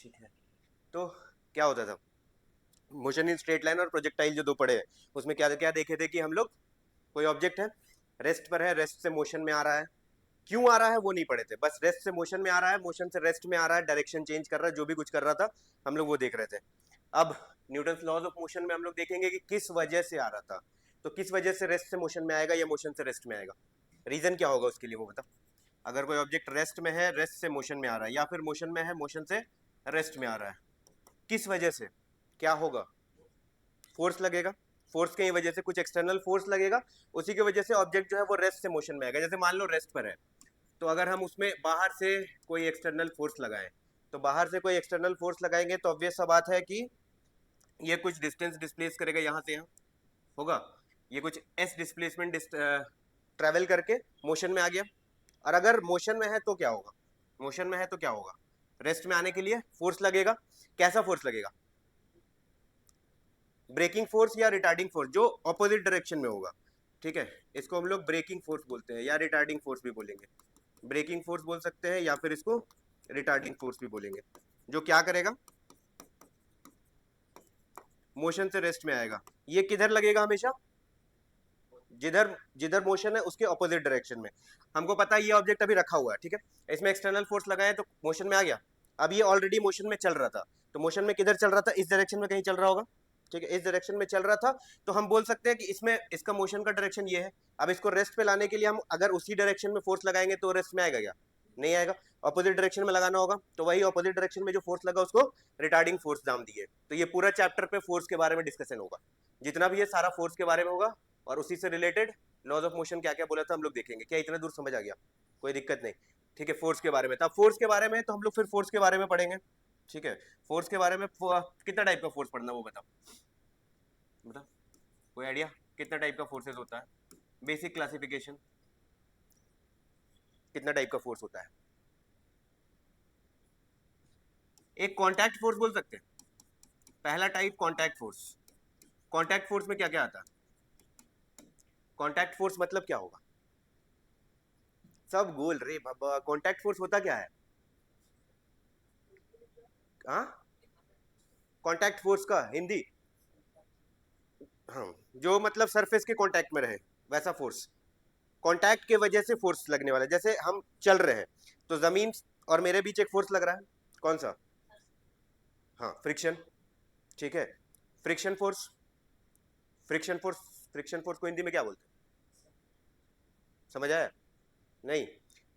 ठीक है। तो क्या होता था, मोशन इन स्ट्रेट लाइन और प्रोजेक्टाइल जो दो पड़े हैं, उसमें क्या क्या देखे थे कि हम लोग, कोई ऑब्जेक्ट है, रेस्ट पर है, रेस्ट से मोशन में आ रहा है, क्यों आ रहा है वो नहीं पढ़े थे, बस रेस्ट से मोशन में आ रहा है, मोशन से रेस्ट में आ रहा है, डायरेक्शन चेंज कर रहा है, जो भी कुछ कर रहा था हम लोग वो देख रहे थे। अब न्यूटन लॉज ऑफ मोशन में हम लोग देखेंगे कि किस वजह से आ रहा था। तो किस वजह से रेस्ट से मोशन में आएगा या मोशन से रेस्ट में आएगा, रीजन क्या होगा उसके लिए वो बता। अगर कोई ऑब्जेक्ट रेस्ट में है, रेस्ट से मोशन में आ रहा है, या फिर मोशन में है, मोशन से रेस्ट में आ रहा है, किस वजह से क्या होगा, फोर्स लगेगा, फोर्स की वजह से कुछ एक्सटर्नल फोर्स लगेगा, उसी की वजह से ऑब्जेक्ट जो है वो रेस्ट से मोशन में आएगा। जैसे मान लो रेस्ट पर है, तो अगर हम उसमें बाहर से कोई एक्सटर्नल फोर्स लगाएं, तो बाहर से कोई एक्सटर्नल फोर्स लगाएंगे तो ऑब्वियस सा बात है कि ये कुछ डिस्टेंस डिस्प्लेस करेगा, यहाँ से यहाँ होगा, ये कुछ एस डिस्प्लेसमेंट ट्रेवल करके मोशन में आ गया। और अगर मोशन में है तो क्या होगा, मोशन में है तो क्या होगा, रेस्ट में आने के लिए फोर्स लगेगा। कैसा फोर्स लगेगा, ब्रेकिंग फोर्स या रिटार्डिंग फोर्स, जो ऑपोजिट डायरेक्शन में होगा। ठीक है, इसको हम लोग ब्रेकिंग फोर्स बोलते हैं या रिटार्डिंग फोर्स भी बोलेंगे, ब्रेकिंग फोर्स बोल सकते हैं या फिर इसको रिटार्डिंग फोर्स भी बोलेंगे। जो क्या करेगा, मोशन से रेस्ट में आएगा। ये किधर लगेगा हमेशा, जिधर जिधर मोशन है उसके ऑपोजिट डायरेक्शन में। हमको पता है ये ऑब्जेक्ट अभी रखा हुआ है, ठीक है, इसमें एक्सटर्नल फोर्स लगाए तो मोशन में आ गया। अब ये ऑलरेडी मोशन में चल रहा था, तो मोशन में किधर चल रहा था, इस डायरेक्शन में कहीं चल रहा होगा। ठीक है, इस डायरेक्शन में चल रहा था, तो हम बोल सकते हैं कि इसमें इसका मोशन का डायरेक्शन ये है। अब इसको रेस्ट पे लाने के लिए हम अगर उसी डायरेक्शन में फोर्स लगाएंगे तो रेस्ट में आएगा क्या, नहीं आएगा, ऑपोजिट डायरेक्शन में लगाना होगा। तो वही ऑपोजिट डायरेक्शन में जो फोर्स लगा उसको रिटार्डिंग फोर्स नाम दिए। तो ये पूरा चैप्टर पे फोर्स के बारे में डिस्कशन होगा, जितना भी ये सारा फोर्स के बारे में होगा, और उसी से रिलेटेड लॉज ऑफ मोशन क्या क्या बोला था हम लोग देखेंगे। क्या इतना दूर समझ आ गया, कोई दिक्कत नहीं। ठीक है, फोर्स के बारे में था, फोर्स के बारे में तो हम लोग फिर फोर्स के बारे में पढ़ेंगे। ठीक है, फोर्स के बारे में कितना टाइप का फोर्स पढ़ना वो बताओ, बताओ कोई आइडिया, कितना टाइप का फोर्सेस होता है, बेसिक क्लासिफिकेशन, कितना टाइप का फोर्स होता है। एक कांटेक्ट फोर्स बोल सकते हैं, पहला type contact force. Contact force में क्या क्या आता है, कांटेक्ट फोर्स मतलब क्या होगा, सब गोल रे बाबा, कांटेक्ट फोर्स होता क्या है, हाँ, कांटेक्ट फोर्स का हिंदी, हाँ, जो मतलब सरफेस के कांटेक्ट में रहे वैसा फोर्स। कांटेक्ट के वजह से फोर्स लगने वाला, जैसे हम चल रहे हैं तो जमीन और मेरे बीच एक फोर्स लग रहा है, कौन सा, हाँ फ्रिक्शन। ठीक है, friction force, friction force, friction force को हिंदी में क्या बोलते हैं, समझ आया, नहीं।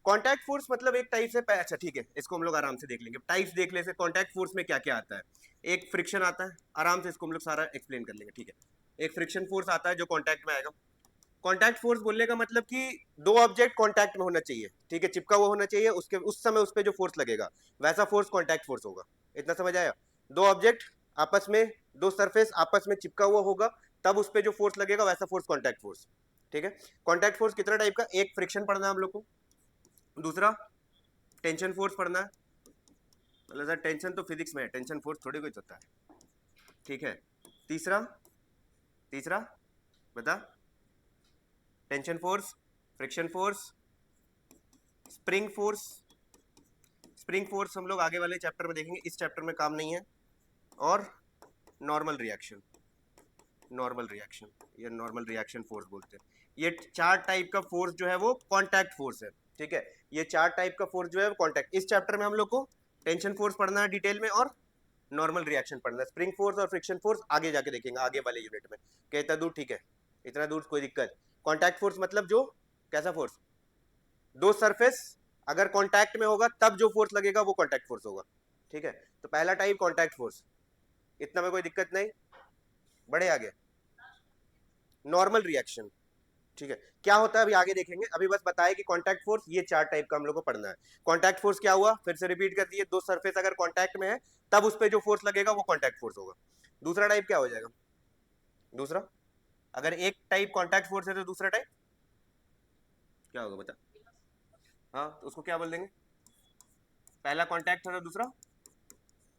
कांटेक्ट फोर्स मतलब एक टाइप से, अच्छा ठीक है, इसको हम लोग आराम से देख लेंगे, टाइप्स देख ले से कांटेक्ट फोर्स में क्या क्या आता है। एक फ्रिक्शन आता है, आराम से इसको हम लोग सारा एक्सप्लेन कर लेंगे। ठीक है, एक फ्रिक्शन फोर्स आता है जो कांटेक्ट में आएगा। कांटेक्ट फोर्स बोलने का मतलब कि दो ऑब्जेक्ट कांटेक्ट में होना चाहिए, ठीक है, चिपका हुआ होना चाहिए, उसके उस समय उस पर जो फोर्स लगेगा वैसा फोर्स कांटेक्ट फोर्स होगा। इतना समझ आया, दो ऑब्जेक्ट आपस में, दो सरफेस आपस में चिपका हुआ होगा, तब उस पर जो फोर्स लगेगा वैसा फोर्स कांटेक्ट फोर्स। ठीक है, कांटेक्ट फोर्स कितना टाइप का, एक फ्रिक्शन पढ़ना है हम लोग को, दूसरा टेंशन फोर्स पढ़ना है। मतलब सर टेंशन तो फिजिक्स में है, टेंशन फोर्स थोड़ी कुछ होता है। ठीक है, तीसरा, तीसरा बता, tension force, friction force, spring force. Spring force हम लोग आगे वाले चैप्टर में देखेंगे, इस चैप्टर में काम नहीं है। और नॉर्मल रिएक्शन, नॉर्मल रिएक्शन या नॉर्मल रिएक्शन फोर्स बोलते हैं। ये चार टाइप का फोर्स जो है वो कांटेक्ट फोर्स है। ठीक है, ये चार टाइप का फोर्स जो है वो कांटेक्ट, इस चैप्टर में हम लोग को टेंशन फोर्स पढ़ना है डिटेल में, और नॉर्मल रिएक्शन पढ़ना है। स्प्रिंग फोर्स और फ्रिक्शन फोर्स आगे जाके देखेंगे आगे वाले यूनिट में। कहता दूर, ठीक है, इतना दूर कोई दिक्कत। कांटेक्ट फोर्स मतलब जो कैसा फोर्स, दो सरफेस अगर कांटेक्ट में होगा तब जो फोर्स लगेगा वो कांटेक्ट फोर्स होगा। ठीक है, तो पहला टाइप कांटेक्ट फोर्स, इतना में कोई दिक्कत नहीं, बढ़े आगे। नॉर्मल रिएक्शन, ठीक है, क्या होता है अभी आगे देखेंगे, अभी बस बताया कि कांटेक्ट फोर्स ये चार टाइप का हम लोग को पढ़ना है। कांटेक्ट फोर्स क्या हुआ, फिर से रिपीट कर दिए, दो सरफेस अगर कांटेक्ट में है तब उस पर जो फोर्स लगेगा वो कांटेक्ट फोर्स होगा। दूसरा टाइप क्या हो जाएगा, दूसरा, अगर एक टाइप कांटेक्ट फोर्स है तो दूसरा टाइप क्या होगा बता, हाँ तो उसको क्या बोल देंगे, पहला कांटेक्ट था तो दूसरा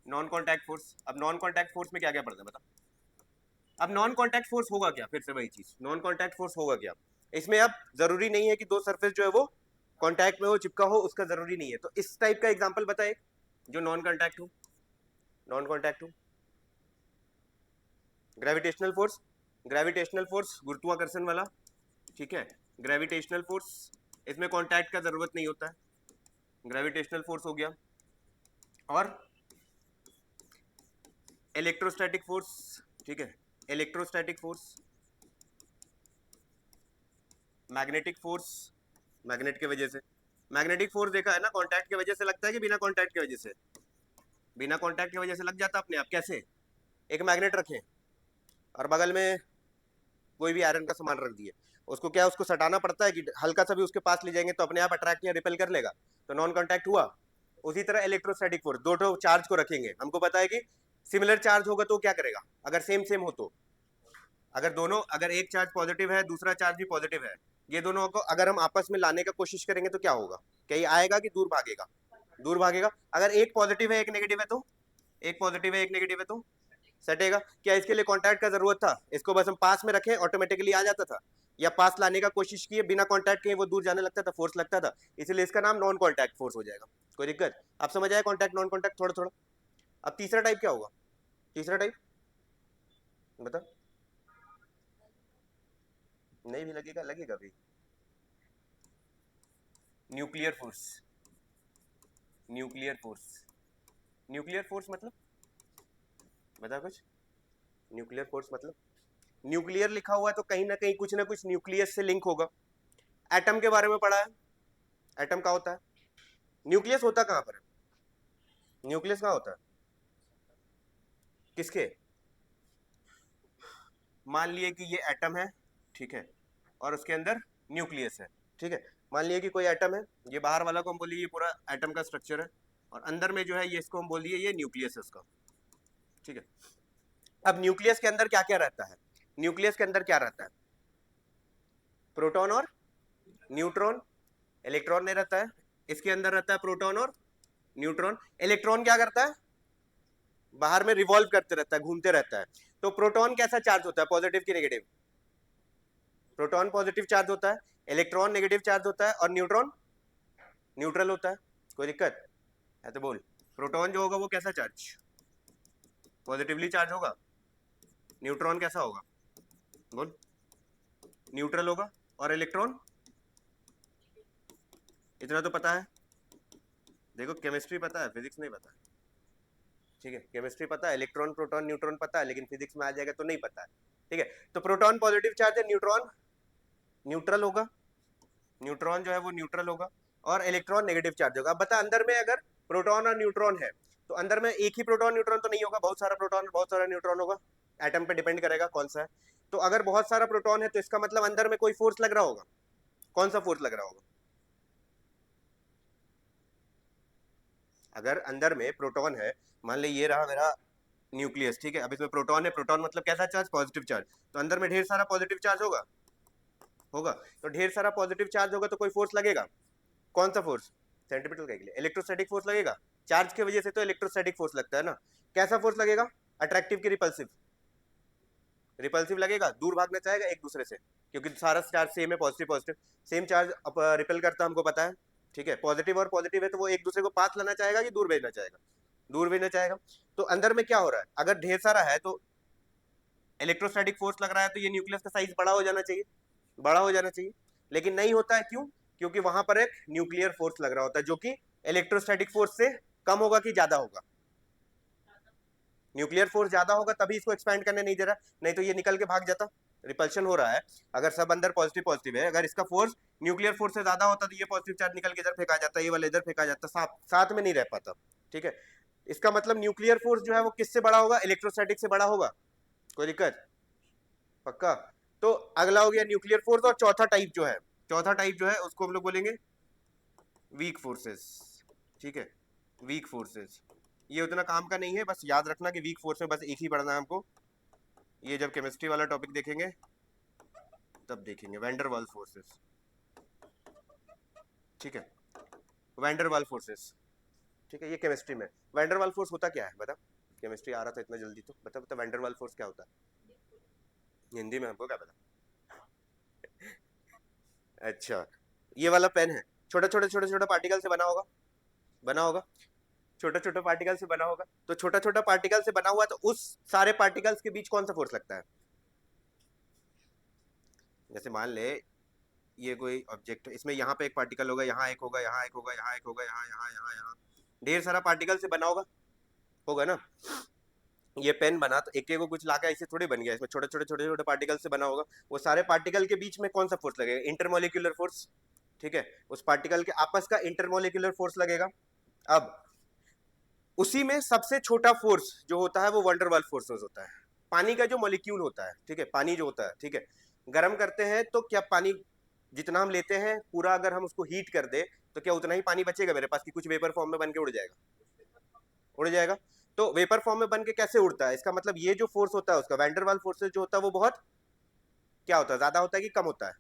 नॉन कांटेक्ट फोर्स। अब नॉन कांटेक्ट फोर्स में क्या क्या पढ़ना है बता, अब नॉन कांटेक्ट फोर्स होगा क्या, फिर से वही चीज, नॉन कांटेक्ट फोर्स होगा क्या। इसमें अब जरूरी नहीं है कि दो सरफेस जो है वो कांटेक्ट में हो, चिपका हो, उसका जरूरी नहीं है। तो इस टाइप का एग्जांपल बताए जो नॉन कांटेक्ट हो, नॉन कॉन्टैक्ट हूँ। ग्रेविटेशनल फोर्स, ग्रेविटेशनल फोर्स गुरुत्वाकर्षण वाला, ठीक है, ग्रेविटेशनल फोर्स, इसमें कॉन्टैक्ट का जरूरत नहीं होता है, ग्रेविटेशनल फोर्स हो गया। और इलेक्ट्रोस्टैटिक फोर्स, ठीक है, electrostatic force, magnetic force, magnet की वजह से, मैग्नेटिक फोर्स देखा है ना, कॉन्टैक्ट की वजह से लगता है कि बिना कॉन्टैक्ट की वजह से? बिना कॉन्टैक्ट की वजह से लग जाता अपने आप। कैसे? एक मैग्नेट रखें और बगल में कोई भी आयरन का सामान रख दिए, उसको क्या उसको सटाना पड़ता है कि हल्का सा भी उसके पास ले जाएंगे तो अपने आप अट्रैक्ट या रिपेल कर लेगा, तो नॉन कॉन्टैक्ट हुआ। उसी तरह इलेक्ट्रोस्टैटिक फोर्स, दो चार्ज को रखेंगे, हमको पता है कि सिमिलर चार्ज होगा तो क्या करेगा, अगर सेम सेम हो तो, अगर दोनों, अगर एक चार्ज पॉजिटिव है दूसरा चार्ज भी पॉजिटिव है, ये दोनों को अगर हम आपस में लाने का कोशिश करेंगे तो क्या होगा, कहीं आएगा कि दूर भागेगा? दूर भागेगा। अगर एक पॉजिटिव है एक नेगेटिव है तो, एक पॉजिटिव है एक नेगेटिव है तो सटेगा क्या? इसके लिए कॉन्टैक्ट का जरूरत था? इसको बस हम पास में रखें ऑटोमेटिकली आ जाता था, या पास लाने का कोशिश किए बिना कॉन्टैक्ट के वो दूर जाने लगता था, फोर्स लगता था, इसलिए इसका नाम नॉन कॉन्टैक्ट फोर्स हो जाएगा। कोई दिक्कत? आप समझ आए कॉन्टैक्ट नॉन कॉन्टैक्ट थोड़ा थोड़ा? अब तीसरा टाइप क्या होगा? तीसरा टाइप बता। नहीं भी लगेगा, लगेगा भी। Nuclear force, nuclear force, nuclear force मतलब बता कुछ। न्यूक्लियर फोर्स मतलब, न्यूक्लियर लिखा हुआ है तो कहीं ना कुछ न्यूक्लियस से लिंक होगा। एटम के बारे में पढ़ा है, एटम का होता है, न्यूक्लियस होता कहाँ पर है? न्यूक्लियस कहाँ होता है? किसके? मान लिए कि ये एटम है, ठीक है, और उसके अंदर न्यूक्लियस है, ठीक है, मान लिए कि कोई एटम है, ये बाहर वाला को हम बोलिए ये पूरा एटम का स्ट्रक्चर है, और अंदर में जो है ये इसको हम बोलिए ये न्यूक्लियस है उसका, ठीक है। अब न्यूक्लियस के अंदर क्या क्या रहता है? न्यूक्लियस के अंदर क्या रहता है? प्रोटॉन और न्यूट्रॉन, इलेक्ट्रॉन नहीं रहता है, इसके अंदर रहता है प्रोटॉन और न्यूट्रॉन। इलेक्ट्रॉन क्या करता है? बाहर में रिवॉल्व करते रहता है, घूमते रहता है। तो प्रोटॉन कैसा चार्ज होता है, पॉजिटिव की नेगेटिव? प्रोटॉन पॉजिटिव चार्ज होता है, इलेक्ट्रॉन नेगेटिव चार्ज होता है, और न्यूट्रॉन न्यूट्रल होता है। कोई दिक्कत है तो बोल। प्रोटॉन जो होगा वो कैसा चार्ज, पॉजिटिवली चार्ज होगा। न्यूट्रॉन कैसा होगा, बोल। न्यूट्रल होगा। और इलेक्ट्रॉन, इतना तो पता है। देखो केमिस्ट्री पता है, फिजिक्स नहीं पता, ठीक है, केमिस्ट्री पता है, इलेक्ट्रॉन प्रोटॉन न्यूट्रॉन पता है, लेकिन फिजिक्स में आ जाएगा तो नहीं पता है, ठीक है। तो प्रोटॉन पॉजिटिव चार्ज है, न्यूट्रॉन न्यूट्रल होगा, न्यूट्रॉन जो है वो न्यूट्रल होगा, और इलेक्ट्रॉन नेगेटिव चार्ज होगा। अब बता, अंदर में अगर प्रोटॉन और न्यूट्रॉन है तो अंदर में एक ही प्रोटॉन न्यूट्रॉन तो नहीं होगा, बहुत सारा प्रोटॉन बहुत सारा न्यूट्रॉन होगा। एटम पे डिपेंड करेगा कौन सा है। तो अगर बहुत सारा प्रोटॉन है तो इसका मतलब अंदर में कोई फोर्स लग रहा होगा। कौन सा फोर्स लग रहा होगा? अगर अंदर में प्रोटॉन है, मान ली ये रहा मेरा न्यूक्लियस, ठीक है, अब इसमें प्रोटॉन है, प्रोटॉन मतलब कैसा चार्ज, पॉजिटिव चार्ज, तो अंदर में ढेर सारा पॉजिटिव चार्ज होगा, होगा। तो ढेर सारा पॉजिटिव चार्ज होगा तो कोई फोर्स लगेगा। कौन सा फोर्स? सेंट्रीपिटल का के लिए इलेक्ट्रोस्टैटिक फोर्स लगेगा। चार्ज की वजह से तो इलेक्ट्रोस्टैटिक फोर्स लगता है ना। कैसा फोर्स लगेगा? अट्रैक्टिव की रिपल्सिव? रिपल्सिव लगेगा, दूर भागना चाहेगा एक दूसरे से, क्योंकि सारा चार्ज सेम है, positive positive, same charge repel करता है, हमको पता है, ठीक है। पॉजिटिव और पॉजिटिव है तो वो एक दूसरे को पास लाना चाहेगा कि दूर भेजना चाहेगा? दूर भेजना चाहेगा। तो अंदर में क्या हो रहा है, अगर ढेर सारा है तो इलेक्ट्रोस्टैटिक फोर्स लग रहा है तो ये न्यूक्लियस का साइज बड़ा हो जाना चाहिए, बड़ा हो जाना चाहिए, लेकिन नहीं होता है। क्यों? क्योंकि वहां पर एक न्यूक्लियर फोर्स लग रहा होता है जो कि इलेक्ट्रोस्टैटिक फोर्स से कम होगा कि ज्यादा होगा? न्यूक्लियर फोर्स ज्यादा होगा तभी इसको एक्सपैंड करने नहीं दे रहा, नहीं तो ये निकल के भाग जाता। रिपल्शन हो रहा है, अगर सब अंदर पॉजिटिव पॉजिटिव है, अगर इसका फोर्स न्यूक्लियर फोर्स से ज्यादा होता तो ये पॉजिटिव चार्ज निकल के इधर फेंका जाता, ये वाला इधर फेंका जाता, साथ में नहीं रह पाता, ठीक है। इसका मतलब न्यूक्लियर फोर्स जो है वो किससे बड़ा होगा, इलेक्ट्रोस्टैटिक से बड़ा होगा। कोई दिक्कत? पक्का? तो अगला हो गया न्यूक्लियर फोर्स, और चौथा टाइप जो है, चौथा टाइप जो है उसको हम लोग बोलेंगे वीक फोर्सेस, ठीक है, वीक फोर्सेस। ये उतना काम का नहीं है, बस याद रखना कि वीक फोर्स में बस एक ही पढ़ना है हमको। ये जब केमिस्ट्री वाला टॉपिक देखेंगे तब देखेंगे, वैंडरवाल फोर्सेस, ठीक है, वैंडरवाल फोर्सेस, ठीक है, ये केमिस्ट्री में। वैंडरवाल फोर्स होता क्या है बता, केमिस्ट्री आ रहा था इतना जल्दी तो बता बता, वैंडरवाल फोर्स क्या होता है हिंदी में, हमको क्या पता। अच्छा, ये वाला पेन है, छोटा छोटा छोटा छोटा पार्टिकल से बना होगा, बना होगा। छोटा छोटा पार्टिकल से बना होगा, तो छोटा छोटा पार्टिकल से बना हुआ, तो उस सारे पार्टिकल्स के बीच कौन सा फोर्स लगता है? जैसे मान ले ये कोई ऑब्जेक्ट है, इसमें यहाँ पे एक पार्टिकल होगा, यहाँ एक होगा, यहाँ एक होगा, यहाँ एक होगा, यहाँ यहाँ यहाँ यहाँ, ढेर सारा पार्टिकल से बना होगा, होगा ना। ये पेन बना तो एक को कुछ लाके ऐसे थोड़ी बन गया, इसमें छोटे छोटे छोटे छोटे पार्टिकल से बना होगा। वो सारे पार्टिकल के बीच में कौन सा फोर्स लगेगा? Intermolecular force. ठीक है, उस पार्टिकल के आपस का इंटरमोलिकुलर फोर्स लगेगा। अब उसी में सबसे छोटा फोर्स जो होता है वो वंडर वाल फोर्स होता है। पानी का जो मॉलिक्यूल होता है, ठीक है, पानी जो होता है, ठीक है, गर्म करते हैं तो क्या पानी जितना हम लेते हैं पूरा अगर हम उसको हीट कर दे तो क्या उतना ही पानी बचेगा मेरे पास, कि कुछ वेपर फॉर्म में बन के उड़ जाएगा? उड़ जाएगा। तो वेपर फॉर्म में बन के कैसे उड़ता है? इसका मतलब ये जो फोर्स होता है उसका वैंडर वाल फोर्सेज जो होता है वो बहुत क्या होता है, ज्यादा होता है कि कम होता है?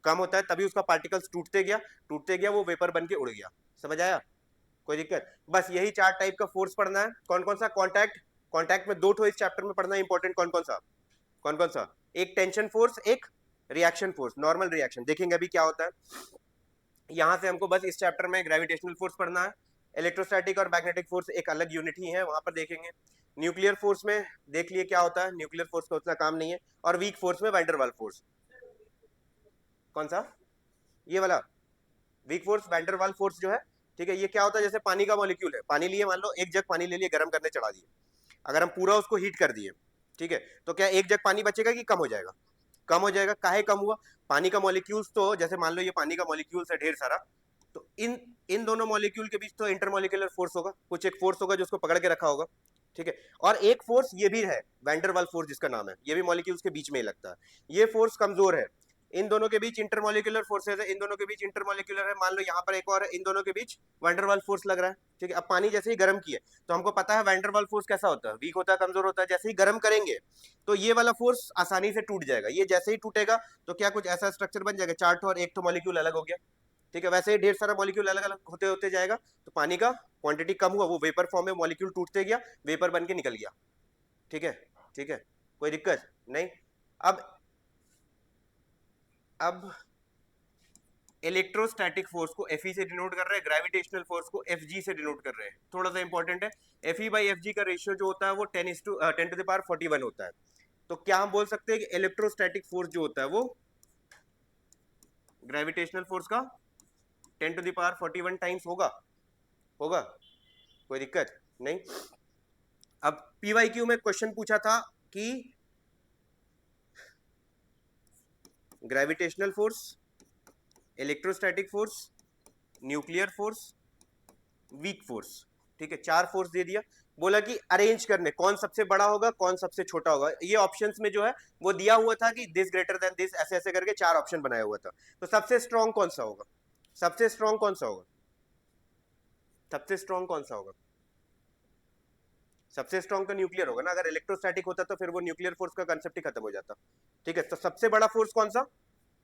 कम होता है, तभी उसका पार्टिकल्स टूटते गया वो वेपर बन के उड़ गया। समझ आया? कोई दिक्कत? बस यही चार टाइप का फोर्स पढ़ना है। कौन कौन सा? कॉन्टैक्ट, कॉन्टैक्ट में दो ठो इस चैप्टर में पढ़ना है इंपॉर्टेंट। कौन कौन सा? कौन कौन सा? एक टेंशन फोर्स, एक रिएक्शन फोर्स, नॉर्मल रिएक्शन। देखेंगे अभी क्या होता है। यहां से हमको बस इस चैप्टर में ग्रेविटेशनल फोर्स पढ़ना है। इलेक्ट्रोस्टैटिक और मैग्नेटिक फोर्स एक अलग यूनिट ही है, वहां पर देखेंगे। न्यूक्लियर फोर्स में देख लिए क्या होता है, न्यूक्लियर फोर्स का उतना काम नहीं है। और वीक फोर्स में वैंडर वाल फोर्स। कौन सा? ये वाला वीक फोर्स, वैंडर वाल फोर्स जो है, ठीक है, ये क्या होता है, जैसे पानी का मॉलिक्यूल है, पानी लिए, मान लो एक जग पानी ले लिए, गर्म करने चढ़ा दिए, अगर हम पूरा उसको हीट कर दिए, ठीक है, तो क्या एक जग पानी बचेगा कि कम हो जाएगा? कम हो जाएगा। काहे कम हुआ? पानी का मॉलिक्यूल्स, तो जैसे मान लो ये पानी का मॉलिक्यूल्स है ढेर सारा, तो इन इन दोनों मॉलिक्यूल के बीच तो इंटरमॉलिक्यूलर फोर्स होगा, कुछ एक फोर्स होगा जो उसको पकड़ के रखा होगा, ठीक है। और एक फोर्स ये भी है, वैंडर वाल फोर्स जिसका नाम है, ये भी मॉलिक्यूल्स के बीच में ही लगता है। ये फोर्स कमजोर है। इन दोनों के बीच इंटरमॉलिक्यूलर फोर्सेज है, इन दोनों के बीच इंटरमॉलिक्यूलर है। मान लो यहाँ पर एक और है, इन दोनों के बीच वैंडरवाल फोर्स लग रहा है, ठीक है। अब पानी जैसे ही गर्म किए तो हमको पता है वैंडरवाल फोर्स कैसा होता है, वीक होता है, कमजोर होता है। जैसे ही गर्म करेंगे तो ये वाला फोर्स आसानी से टूट जाएगा। ये जैसे ही टूटेगा तो क्या कुछ ऐसा स्ट्रक्चर बन जाएगा, चार ठो और एक ठो मॉलिक्यूल अलग हो गया, ठीक है। वैसे ही ढेर सारा मॉलिक्यूल अलग अलग होते होते जाएगा, तो पानी का क्वांटिटी कम हुआ, वो वेपर फॉर्म में मॉलिक्यूल टूटते गया, वेपर बन के निकल गया, ठीक है। ठीक है, कोई दिक्कत नहीं। अब अब इलेक्ट्रोस्टैटिक फोर्स को Fe से डिनोट कर रहे हैं, ग्रेविटेशनल फोर्स को Fg से डिनोट कर रहे हैं। थोड़ा सा इंपॉर्टेंट है। Fe बाई Fg का रेशियो जो होता है वो 10 to the power 41 होता है। तो क्या हम बोल सकते हैं कि इलेक्ट्रोस्टैटिक फोर्स जो होता है वो ग्रेविटेशनल फोर्स का 10 to the power 41 टाइम्स होगा? होगा, कोई दिक्कत नहीं। अब PYQ में क्वेश्चन पूछा था कि gravitational force, electrostatic force, nuclear force, weak force, ठीक है, चार फोर्स दे दिया। बोला कि अरेंज करने कौन सबसे बड़ा होगा, कौन सबसे छोटा होगा। ये ऑप्शंस में जो है वो दिया हुआ था कि दिस ग्रेटर देन दिस, ऐसे ऐसे करके चार ऑप्शन बनाया हुआ था। तो सबसे स्ट्रॉन्ग कौन सा होगा? सबसे स्ट्रॉन्ग कौन सा होगा? सबसे स्ट्रॉन्ग कौन सा होगा? सबसे स्ट्रॉन्ग तो न्यूक्लियर होगा ना। अगर इलेक्ट्रोस्टैटिक होता तो फिर वो न्यूक्लियर फोर्स का कंसेप्ट ही खत्म हो जाता, ठीक है। तो सबसे बड़ा फोर्स कौन सा?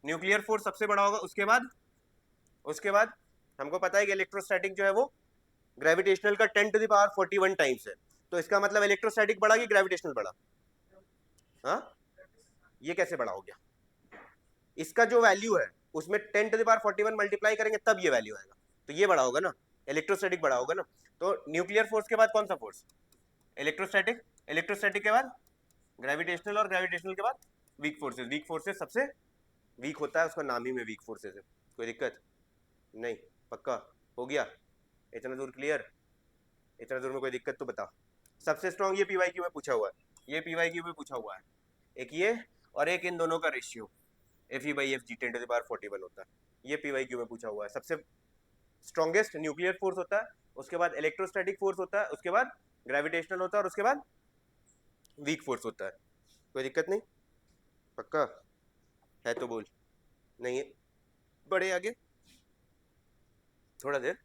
न्यूक्लियर फोर्स सबसे बड़ा होगा। उसके बाद हमको पता है कि इलेक्ट्रोस्टैटिक जो है वो ग्रेविटेशनल का 10 to the power 41 टाइम्स है। तो इसका मतलब इलेक्ट्रोस्टैटिक बड़ा कि ग्रेविटेशनल बड़ा? हाँ, ये कैसे बड़ा हो गया? इसका जो वैल्यू है उसमें 10 to the power 41 मल्टीप्लाई करेंगे तब ये वैल्यू आएगा, तो ये बड़ा होगा ना, इलेक्ट्रोस्टैटिक बड़ा होगा ना। तो न्यूक्लियर फोर्स के बाद कौन सा फोर्स? इलेक्ट्रोस्टैटिक। इलेक्ट्रोस्टैटिक के बाद ग्रेविटेशनल, और ग्रेविटेशनल के बाद वीक फोर्सेस। वीक फोर्सेस सबसे वीक होता है, उसका नाम ही में वीक फोर्सेस है। कोई दिक्कत नहीं? पक्का हो गया? इतना दूर क्लियर? इतना दूर में कोई दिक्कत तो बता। सबसे स्ट्रॉन्ग ये PYQ में पूछा हुआ है, ये PYQ में पूछा हुआ है। एक ये और एक इन दोनों का ratio Fe/Fg 10 to the power 41 होता है। ये PYQ में पूछा हुआ है। सबसे स्ट्रॉन्गेस्ट न्यूक्लियर फोर्स होता है, उसके बाद इलेक्ट्रोस्टैटिक फोर्स होता है, उसके बाद ग्रेविटेशनल होता है, और उसके बाद वीक फोर्स होता है। कोई दिक्कत नहीं? पक्का है तो बोल। नहीं है? बढ़े आगे, थोड़ा देर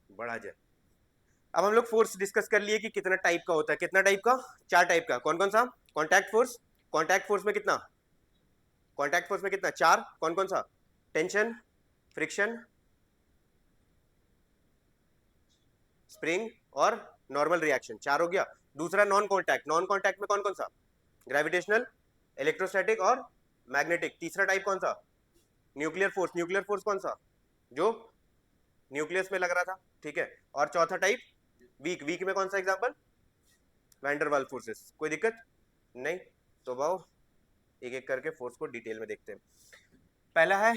बढ़ा जाए। अब हम लोग फोर्स डिस्कस कर लिए कि कितना टाइप का होता है। कितना टाइप का? चार टाइप का। कौन कौन सा? Contact force. कॉन्टैक्ट फोर्स में कितना? कॉन्टैक्ट फोर्स में कितना? चार। कौन कौन सा? टेंशन, फ्रिक्शन, स्प्रिंग और नॉर्मल रिएक्शन, चार हो गया। दूसरा नॉन कॉन्टैक्ट। नॉन कॉन्टैक्ट में कौन कौन सा? ग्रेविटेशनल, इलेक्ट्रोस्टैटिक और मैग्नेटिक। तीसरा टाइप कौन सा? Nuclear force. न्यूक्लियर फोर्स कौन सा? जो न्यूक्लियस में लग रहा था, ठीक है। और चौथा टाइप वीक। वीक में कौन सा एग्जांपल? वैंडरवाल फोर्सेस। कोई दिक्कत नहीं? तो वाओ, एक एक करके फोर्स को डिटेल में देखते हैं। पहला है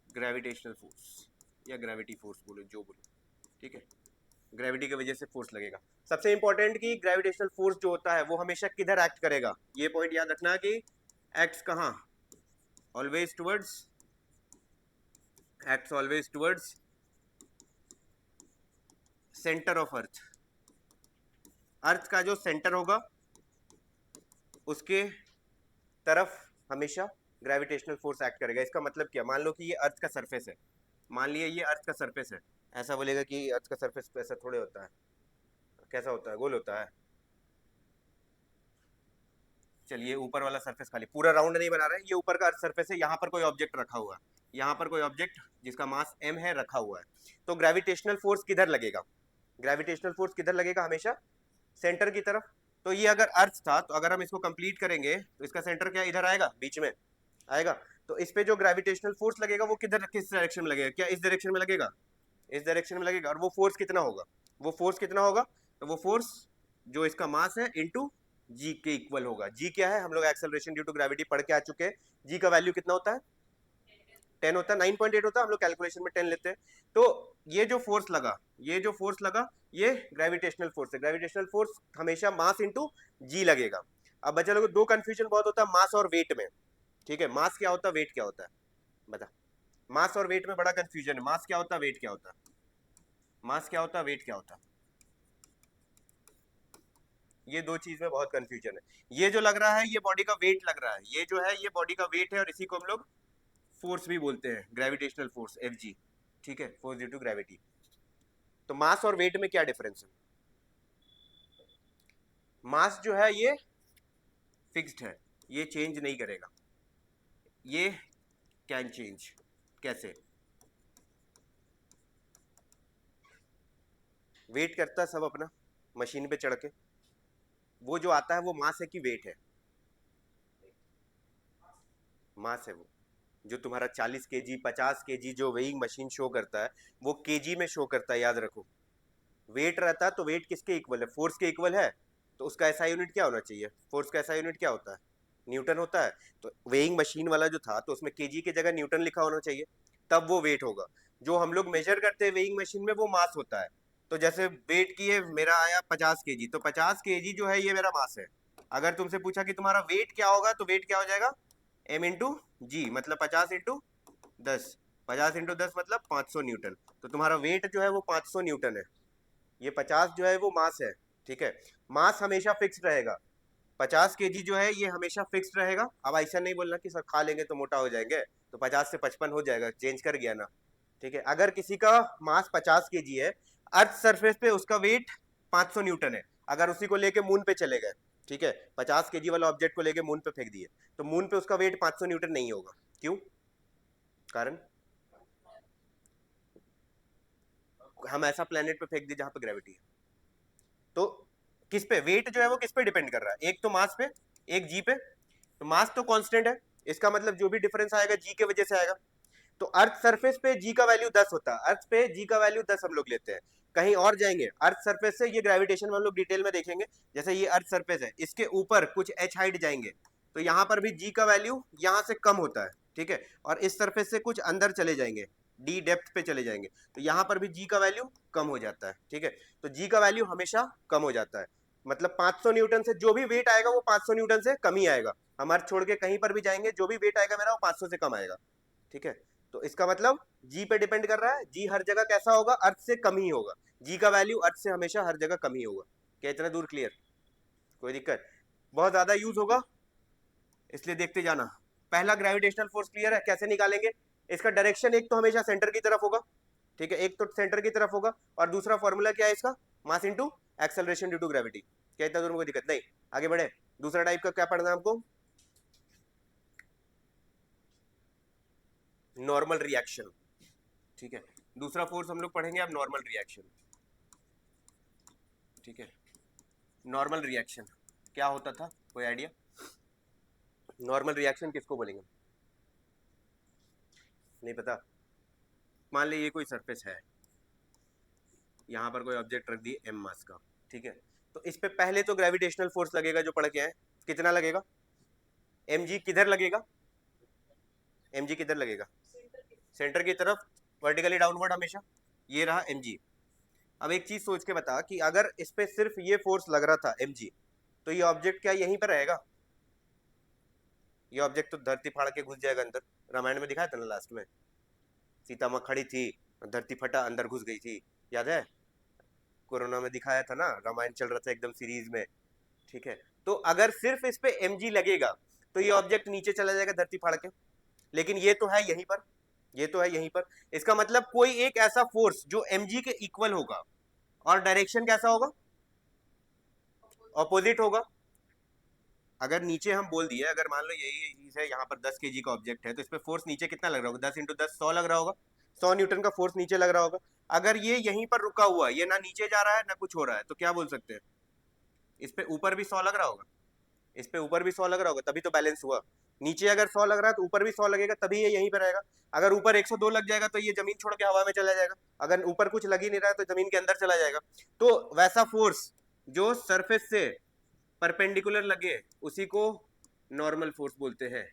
ग्रेविटेशनल फोर्स या ग्रेविटी फोर्स बोलो जो बोलो, ठीक है। ग्रेविटी की वजह से फोर्स लगेगा। सबसे इंपॉर्टेंट कि ग्रेविटेशनल फोर्स जो होता है वो हमेशा किधर एक्ट करेगा, ये पॉइंट याद रखना कि एक्ट्स कहाँ, always towards, acts always towards centre of earth. Earth का जो सेंटर होगा उसके तरफ हमेशा ग्रेविटेशनल फोर्स एक्ट करेगा। इसका मतलब क्या, मान लो कि ये अर्थ का सरफेस है, मान लिया ये अर्थ का सरफेस है, ऐसा बोलेगा कि अर्थ का सरफेस ऐसा थोड़े होता है, कैसा होता है, गोल होता है। चलिए ऊपर वाला सरफेस खाली, पूरा राउंड नहीं बना रहे हैं, ये ऊपर का अर्थ सरफेस है, यहाँ पर कोई ऑब्जेक्ट रखा हुआ है, यहाँ पर कोई ऑब्जेक्ट जिसका मास m है रखा हुआ है, तो ग्रेविटेशनल फोर्स किधर लगेगा, ग्रेविटेशनल फोर्स किधर लगेगा, हमेशा सेंटर की तरफ। तो ये अगर अर्थ था तो अगर हम इसको कंप्लीट करेंगे तो इसका सेंटर क्या इधर आएगा, बीच में आएगा। तो इस पे जो ग्रेविटेशनल फोर्स लगेगा वो किधर, किस डायरेक्शन में लगेगा, क्या इस डायरेक्शन में लगेगा, इस डायरेक्शन में लगेगा। और वो फोर्स कितना होगा, वो फोर्स कितना होगा, तो वो फोर्स जो इसका मास है इनटू जी के इक्वल होगा। जी क्या है, हम लोग एक्सेलरेशन ड्यू टू ग्रेविटी पढ़ के आ चुके हैं। जी का वैल्यू कितना होता है, 10 होता है, 9.8 होता है, हम लोग कैलकुलेशन में 10 लेते हैं। तो ये जो फोर्स लगा, ये जो फोर्स लगा ये ग्रेविटेशनल फोर्स है। ग्रेविटेशनल फोर्स हमेशा मास इंटू जी लगेगा। अब बच्चा लोग दो कंफ्यूजन बहुत होता है मास और वेट में, ठीक है। मास क्या होता है, वेट क्या होता है, बता। मास और वेट में बड़ा कंफ्यूजन है, मास क्या होता है, वेट क्या होता है, मास क्या होता है, वेट क्या होता है, ये दो चीज में बहुत कंफ्यूजन है। ये जो लग रहा है ये बॉडी का वेट लग रहा है, ये जो है ये बॉडी का वेट है, और इसी को हम लोग फोर्स भी बोलते हैं, ग्रेविटेशनल फोर्स Fg, ठीक है, फोर्स ड्यू टू ग्रेविटी। तो मास और वेट में क्या डिफरेंस है, मास जो है ये फिक्स्ड है, ये चेंज नहीं करेगा, ये कैन चेंज। कैसे, वेट करता है सब अपना मशीन पे चढ़ के, वो जो आता है वो मास है कि वेट है, मास है। वो जो तुम्हारा 40 kg 50 kg जो वेइंग मशीन शो करता है वो केजी में शो करता है, याद रखो। वेट रहता है तो वेट किसके इक्वल है, फोर्स के इक्वल है। तो उसका ऐसा यूनिट क्या होना चाहिए, फोर्स का ऐसा यूनिट क्या होता है, न्यूटन होता है। तो वेइंग मशीन वाला जो था तो उसमें केजी की जगह न्यूटन लिखा होना चाहिए, तब वो वेट होगा। जो हम लोग मेजर करते हैं वेइंग मशीन में वो मास होता है। तो जैसे वेट की है मेरा आया 50 kg, तो 50 kg जो है ये मेरा मास है। अगर तुमसे पूछा कि तुम्हारा वेट क्या होगा, तो वेट क्या हो जाएगा, m इंटू जी, मतलब 50 इंटू 10, 50 इंटू 10 मतलब 500 न्यूटन। तो तुम्हारा वेट जो है वो 500 न्यूटन है, ये 50 जो है वो मास है, ठीक है। मास हमेशा फिक्स्ड रहेगा, 50 kg जो है ये हमेशा फिक्स्ड रहेगा। अब ऐसा नहीं बोलना कि सर खा लेंगे तो मोटा हो जाएंगे, तो 50 से 55 हो जाएगा, चेंज कर गया ना, ठीक है। अगर किसी का मास 50 kg है, अर्थ सरफेस पे उसका वेट 500 न्यूटन है, अगर उसी को लेके मून पे चले गए, ठीक है, 50 kg वाला ऑब्जेक्ट को लेके मून पे फेंक दिए, तो मून पे उसका वेट 500 न्यूटन नहीं होगा। क्यों, कारण हम ऐसा प्लेनेट पे फेंक दिए जहां पे ग्रेविटी है। तो किस पे वेट जो है वो किस पे डिपेंड कर रहा है, एक तो मास पे, एक जी पे। तो मास तो कांस्टेंट है, इसका मतलब जो भी डिफरेंस आएगा जी के वजह से आएगा। तो अर्थ सरफेस पे जी का वैल्यू 10 होता है, अर्थ पे जी का वैल्यू 10 हम लोग लेते हैं। कहीं और जाएंगे अर्थ सरफेस से, ये ग्रेविटेशन में हम लोग डिटेल में देखेंगे। जैसे ये अर्थ सरफेस है, इसके ऊपर कुछ एच हाइट जाएंगे तो यहाँ पर भी जी का वैल्यू यहाँ से कम होता है, ठीक है। और इस सरफेस से कुछ अंदर चले जाएंगे, डी डेप्थ पे चले जाएंगे, तो यहाँ पर भी जी का वैल्यू कम हो जाता है, ठीक है। तो जी का वैल्यू हमेशा कम हो जाता है, मतलब 500 न्यूटन से जो भी वेट आएगा वो 500 न्यूटन से कम ही आएगा। हम अर्थ छोड़ के कहीं पर भी जाएंगे जो भी वेट आएगा मेरा वो 500 से कम आएगा, ठीक है। तो इसका मतलब जी पे डिपेंड कर रहा है, जी हर जगह कैसा होगा, अर्थ से कम ही होगा, जी का वैल्यू अर्थ से हमेशा हर जगह कम ही होगा। क्या इतना दूर क्लियर, कोई दिक्कत, बहुत ज्यादा यूज होगा इसलिए देखते जाना। पहला ग्रेविटेशनल फोर्स क्लियर है, कैसे निकालेंगे, इसका डायरेक्शन एक तो हमेशा सेंटर की तरफ होगा, ठीक है, एक तो सेंटर की तरफ होगा, और दूसरा फॉर्मूला क्या है इसका, mass into acceleration due to gravity. क्या इतना दूर में कोई दिक्कत नहीं, आगे बढ़े। दूसरा टाइप का क्या पढ़ना है हमको, नॉर्मल रिएक्शन, ठीक है। दूसरा फोर्स हम लोग पढ़ेंगे अब नॉर्मल रिएक्शन, ठीक है। नॉर्मल रिएक्शन क्या होता था, कोई आइडिया, नॉर्मल रिएक्शन किसको बोलेंगे, नहीं पता। मान लीजिए ये कोई सरफेस है, यहाँ पर कोई ऑब्जेक्ट रख दिए m मास का, ठीक है। तो इस पे पहले तो ग्रेविटेशनल फोर्स लगेगा जो पढ़ के आए, कितना लगेगा? mg किधर लगेगा? mg किधर लगेगा? सेंटर की तरफ, वर्टिकली डाउनवर्ड हमेशा। ये रहा mg। अब एक चीज सोच के बता कि अगर इस पे सिर्फ ये फोर्स लग रहा था mg, तो ये ऑब्जेक्ट क्या यहीं पर रहेगा? ये ऑब्जेक्ट तो धरती फाड़ के घुस जाएगा अंदर। रामायण में दिखाया था ना लास्ट में, सीता माँ खड़ी थी, धरती फटा, अंदर घुस गई थी, याद है? कोरोना में दिखाया था ना, रामायण चल रहा था एकदम सीरीज में, ठीक है। तो अगर सिर्फ इस पे mg लगेगा तो ये ऑब्जेक्ट नीचे चला जाएगा धरती फाड़ के, लेकिन ये तो है यहीं पर, ये तो है यहीं पर। इसका मतलब कोई एक ऐसा फोर्स जो mg के इक्वल होगा, और डायरेक्शन कैसा होगा? ऑपोजिट होगा। अगर नीचे हम बोल दिए, अगर मान लो यही चीज है, यहाँ पर 10 kg का ऑब्जेक्ट है, तो इस पे फोर्स नीचे कितना लग रहा होगा? 10 × 10 100 लग रहा होगा, 100 न्यूटन का फोर्स नीचे लग रहा होगा। अगर ये यहीं पर रुका हुआ है, ये ना नीचे जा रहा है ना कुछ हो रहा है, तो क्या बोल सकते हैं? इस पे ऊपर भी 100 लग रहा होगा, इस पे ऊपर भी 100 लग रहा होगा, तभी तो बैलेंस हुआ। नीचे अगर 100 लग रहा है तो ऊपर भी 100 लगेगा, तभी ये यहीं पर रहेगा। अगर ऊपर 102 लग जाएगा तो ये जमीन छोड़ के हवा में चला जाएगा, अगर ऊपर कुछ लग ही नहीं रहा है तो जमीन के अंदर चला जाएगा। तो वैसा फोर्स जो सरफेस से परपेंडिकुलर लगे उसी को नॉर्मल फोर्स बोलते हैं।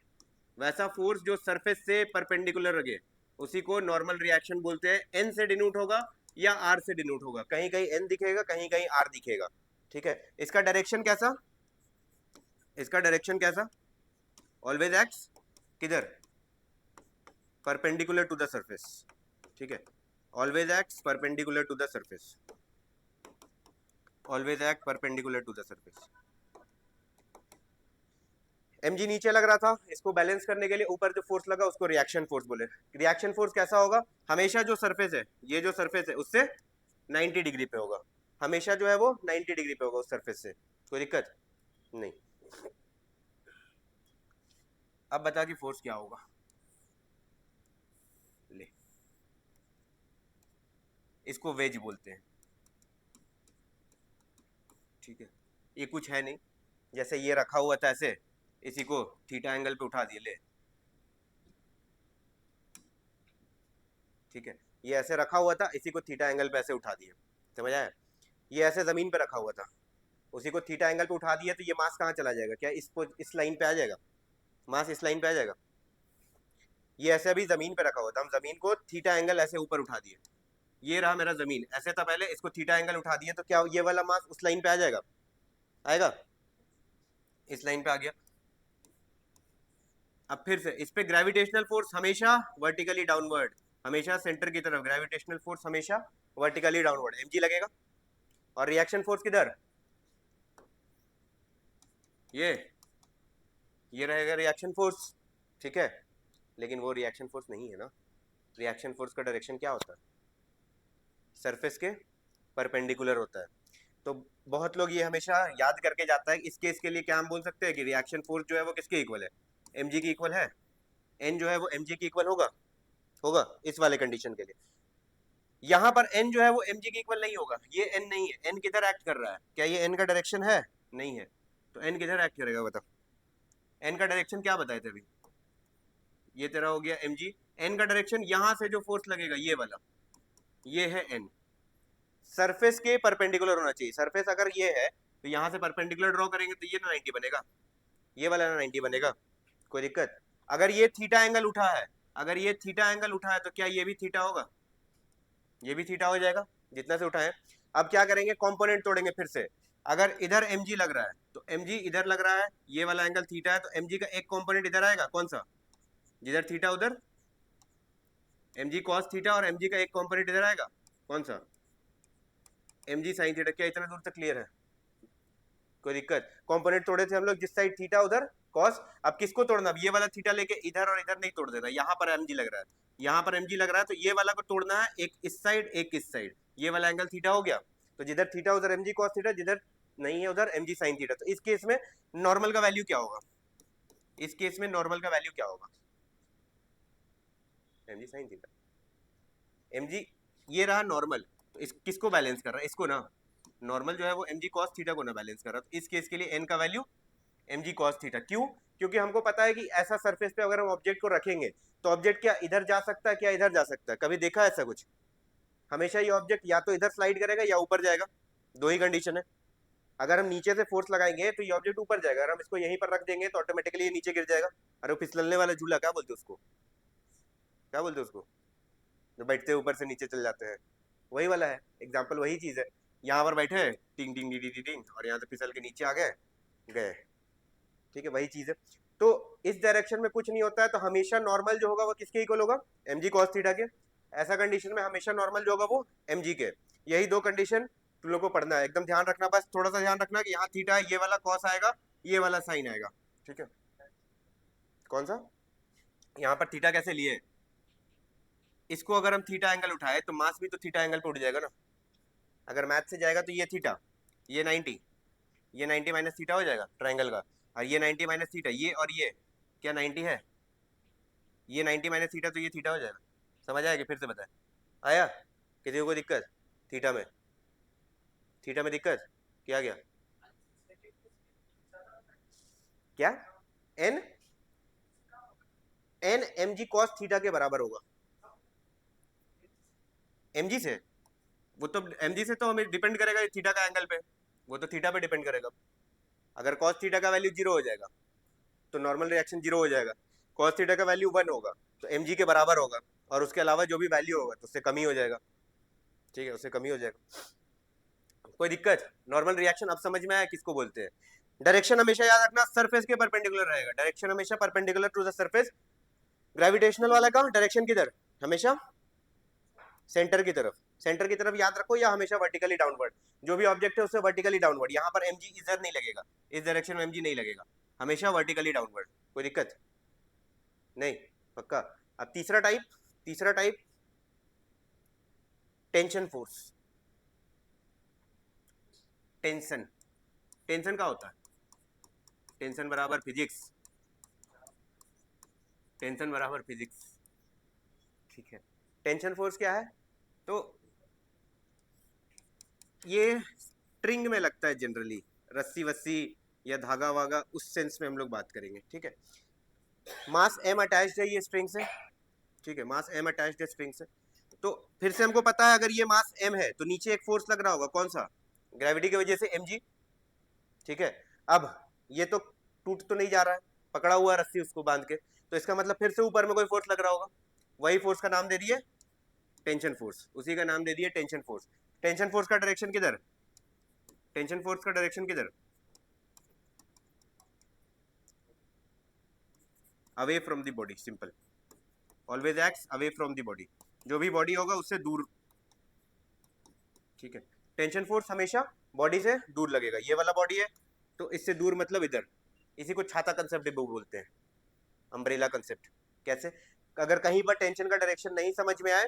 वैसा फोर्स जो सरफेस से परपेंडिकुलर लगे उसी को नॉर्मल रिएक्शन बोलते हैं। एन से डिनोट होगा या आर से डिनोट होगा, कहीं कहीं एन दिखेगा, कहीं कहीं आर दिखेगा, ठीक है। इसका डायरेक्शन कैसा? इसका डायरेक्शन कैसा? ऑलवेज एक्ट्स किधर? परपेंडिकुलर टू द सरफेस, ठीक है। Always acts perpendicular to the surface, always act perpendicular to the surface. mg नीचे लग रहा था, इसको बैलेंस करने के लिए ऊपर जो फोर्स लगा उसको रिएक्शन फोर्स बोले। रिएक्शन फोर्स कैसा होगा? हमेशा जो सरफेस है, ये जो सरफेस है उससे 90 डिग्री पे होगा, हमेशा जो है वो 90 डिग्री पे होगा उस सरफेस से, कोई दिक्कत नहीं। अब बता कि फोर्स क्या होगा। ले, इसको वेज बोलते हैं, ठीक है। ये कुछ है नहीं, जैसे ये रखा हुआ था ऐसे, इसी को थीटा एंगल पे उठा दिए, ले, ठीक है। ये ऐसे रखा हुआ था, इसी को थीटा एंगल पे ऐसे उठा दिए, समझ आया? ये ऐसे जमीन पे रखा हुआ था, उसी को थीटा एंगल पे उठा दिया, तो ये मास कहाँ चला जाएगा? क्या इसको इस लाइन पे आ जाएगा? मास इस लाइन पे आ जाएगा। ये ऐसे अभी जमीन पे रखा हुआ था, हम जमीन को थीटा एंगल ऐसे ऊपर उठा दिए, ये रहा मेरा जमीन, ऐसे था पहले, इसको थीटा एंगल उठा दिया, तो क्या ये वाला मास उस लाइन पे आ जाएगा? आएगा, इस लाइन पे आ गया। अब फिर से इस पे ग्रेविटेशनल फोर्स हमेशा वर्टिकली डाउनवर्ड, हमेशा सेंटर की तरफ, ग्रेविटेशनल फोर्स हमेशा वर्टिकली डाउनवर्ड, mg लगेगा। और रिएक्शन फोर्स किधर? ये रहेगा रिएक्शन फोर्स, ठीक है। लेकिन वो रिएक्शन फोर्स नहीं है ना, रिएक्शन फोर्स का डायरेक्शन क्या होता है? सरफेस के परपेंडिकुलर होता है। तो बहुत लोग ये हमेशा याद करके जाता है, इस केस के लिए क्या हम बोल सकते हैं कि रिएक्शन फोर्स जो है वो किसके इक्वल है? mg की इक्वल है। n जो है वो mg की इक्वल होगा, होगा इस वाले कंडीशन के लिए। यहाँ पर n जो है वो mg की इक्वल नहीं होगा, ये n नहीं है, n किधर एक्ट कर रहा है? क्या ये n का डायरेक्शन है? नहीं है, तो n किधर एक्ट करेगा बता? n का डायरेक्शन क्या बताए थे अभी? ये तेरा हो गया mg। n का डायरेक्शन यहाँ से जो फोर्स लगेगा ये वाला, ये है n, सरफेस के परपेंडिकुलर होना चाहिए। सरफेस अगर ये है तो यहाँ से परपेंडिकुलर ड्रॉ करेंगे तो ये ना 90 बनेगा, ये वाला ना 90 बनेगा, कोई दिक्कत? अगर ये थीटा एंगल उठा है, अगर ये थीटा एंगल उठा है तो क्या ये भी थीटा होगा? ये भी थीटा हो जाएगा जितना से उठाए। अब क्या करेंगे? कंपोनेंट तोड़ेंगे फिर से। अगर इधर mg लग रहा है तो mg इधर लग रहा है, ये वाला एंगल थीटा है, तो mg का एक कंपोनेंट इधर आएगा, कौन सा? जिधर थीटा उधर mg cos थीटा, और mg का एक कंपोनेंट इधर आएगा, कौन सा? mg sin theta. क्या इतना दूर तक क्लियर है? कोई दिक्कत? कंपोनेंट तोड़े थे हम लोग, जिस साइड थीटा उधर कॉस। अब किसको तोड़ना? अब ये वाला थीटा लेके इधर और इधर नहीं तोड़ देना, यहाँ पर mg लग रहा है, यहाँ पर mg लग रहा है, तो ये वाला को तोड़ना है, एक इस साइड एक इस साइड, ये वाला एंगल थीटा हो गया, तो जिधर थीटा उधर mg cos थीटा, जिधर नहीं है उधर mg sin थीटा। तो इस केस में नॉर्मल का वैल्यू क्या होगा? इस केस में नॉर्मल का वैल्यू क्या होगा? mg sin थीटा, mg, ये रहा नॉर्मल, तो इस किसको बैलेंस कर रहा है? इसको ना, नॉर्मल जो है वो mg cos थीटा को ना बैलेंस कर रहा है। तो इस केस के लिए n का वैल्यू mg cos थीटा। क्यों? क्योंकि हमको पता है कि ऐसा सरफेस पे अगर हम ऑब्जेक्ट को रखेंगे तो ऑब्जेक्ट क्या इधर जा सकता है, क्या इधर जा सकता है? कभी देखा है ऐसा कुछ? हमेशा ये ऑब्जेक्ट या तो इधर स्लाइड करेगा या ऊपर जाएगा, दो ही कंडीशन है। अगर हम नीचे से फोर्स लगाएंगे तो ये ऑब्जेक्ट ऊपर जाएगा, अगर हम इसको यहीं पर रख देंगे तो ऑटोमेटिकली ये नीचे गिर जाएगा। अरे वो फिसलने वाला झूला क्या बोलते उसको, क्या बोलते उसको, जो बैठते ऊपर से नीचे चल जाते हैं, वही वाला है एग्जाम्पल, वही चीज है। यहाँ पर बैठे हैं टिंग टिंग टिंग टिंग टिंग, और यहाँ से फिसल के नीचे आ गए गए। ठीक है, वही चीज है। तो इस डायरेक्शन में कुछ नहीं होता है, तो हमेशा नॉर्मल जो होगा वो किसके इक्वल होगा, एम जी कॉस थीटा के। ऐसा कंडीशन में हमेशा नॉर्मल जो होगा वो एम जी के। यही दो कंडीशन तुम लोग को पढ़ना है, एकदम ध्यान रखना, बस थोड़ा सा ध्यान रखना कि यहाँ थीटा है, ये वाला कॉस आएगा, ये वाला साइन आएगा। ठीक है, कौन सा, यहाँ पर थीटा कैसे लिए, इसको अगर हम थीटा एंगल उठाए तो मास भी तो थीटा एंगल पे उठ जाएगा ना। अगर मैथ से जाएगा तो ये थीटा, ये 90, ये 90 माइनस थीटा हो जाएगा ट्राइंगल का, और ये 90 माइनस थीटा, ये और ये क्या 90 है, ये 90 माइनस थीटा, तो ये थीटा हो जाएगा। समझ आया कि फिर से बताए, आया किसी को कोई दिक्कत, थीटा में, थीटा में दिक्कत क्या गया, क्या, N, N m g cos theta के बराबर होगा, एम जी से, वो तो एम जी से तो हमें डिपेंड करेगा थीटा का एंगल पे, वो तो थीटा पे डिपेंड करेगा। अगर कॉस थीटा का वैल्यू जीरो हो जाएगा तो नॉर्मल रिएक्शन जीरो हो जाएगा, कॉस थीटा का वैल्यू वन होगा तो एम जी के बराबर होगा, और उसके अलावा जो भी वैल्यू होगा तो उससे कम ही हो जाएगा। ठीक है, उससे कम ही हो जाएगा, कोई दिक्कत, नॉर्मल रिएक्शन अब समझ में आया किसको बोलते हैं। डायरेक्शन हमेशा याद रखना सरफेस के परपेंडिकुलर रहेगा, डायरेक्शन हमेशा perpendicular to the surface. Gravitational वाला का डायरेक्शन किधर, हमेशा सेंटर की तरफ, सेंटर की तरफ याद रखो, या हमेशा वर्टिकली डाउनवर्ड, जो भी ऑब्जेक्ट है उससे वर्टिकली डाउनवर्ड। यहाँ पर एम जी इधर नहीं लगेगा, इस डायरेक्शन में एम जी नहीं लगेगा, हमेशा वर्टिकली डाउनवर्ड, कोई दिक्कत नहीं, पक्का। अब तीसरा टाइप, तीसरा type tension force, tension, tension का होता है, टेंशन बराबर फिजिक्स, टेंशन बराबर फिजिक्स। ठीक है, टेंशन फोर्स क्या है, तो ये स्ट्रिंग में लगता है जनरली, रस्सी वस्सी या धागा वागा, उस सेंस में हम लोग बात करेंगे। ठीक है, मास एम अटैच्ड है ये स्ट्रिंग से, ठीक है, मास एम अटैच्ड है स्ट्रिंग से। तो फिर से हमको पता है अगर ये मास एम है तो नीचे एक फोर्स लग रहा होगा, कौन सा, ग्रेविटी की वजह से एम जी। ठीक है, अब ये तो टूट तो नहीं जा रहा है, पकड़ा हुआ है रस्सी उसको बांध के, तो इसका मतलब फिर से ऊपर में कोई फोर्स लग रहा होगा, वही फोर्स का नाम दे दिए टेंशन फोर्स, उसी का नाम दे दिए टेंशन फोर्स। टेंशन फोर्स का डायरेक्शन किधर, टेंशन फोर्स का डायरेक्शन किधर, away from the body, simple, always acts away from the body, जो भी बॉडी होगा उससे दूर। ठीक है, टेंशन फोर्स हमेशा बॉडी से दूर लगेगा, ये वाला बॉडी है तो इससे दूर मतलब इधर, इसी को छाता कंसेप्ट बोलते हैं, अम्ब्रेला कंसेप्ट। कैसे, अगर कहीं पर टेंशन का डायरेक्शन नहीं समझ में आए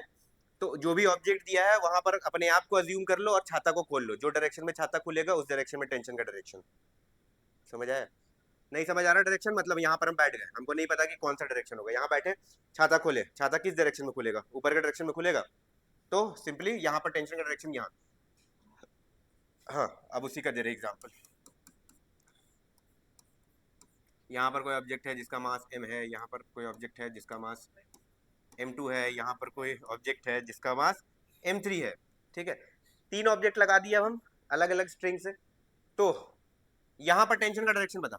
तो जो भी ऑब्जेक्ट दिया है वहां पर अपने आप को अज्यूम कर लो और छाता को खोल लो, जो डायरेक्शन में छाता खुलेगा उस डायरेक्शन में टेंशन का डायरेक्शन। समझ आया, नहीं समझ आ रहा डायरेक्शन, मतलब यहाँ पर हम बैठ गए, हमको नहीं पता कि कौन सा डायरेक्शन होगा, यहाँ बैठे, छाता खोले, छाता किस डायरेक्शन में खुलेगा, ऊपर के डायरेक्शन में खुलेगा, तो सिंपली यहाँ पर टेंशन का डायरेक्शन यहाँ। हाँ, अब उसी का दे रहे एग्जाम्पल, यहाँ पर कोई ऑब्जेक्ट है जिसका मास m है, यहाँ पर कोई ऑब्जेक्ट है जिसका मास m2 है, यहाँ पर कोई ऑब्जेक्ट है जिसका मास m3 है। ठीक है, तीन ऑब्जेक्ट लगा दिया हम अलग अलग स्ट्रिंग से, तो यहाँ पर टेंशन का डायरेक्शन बता,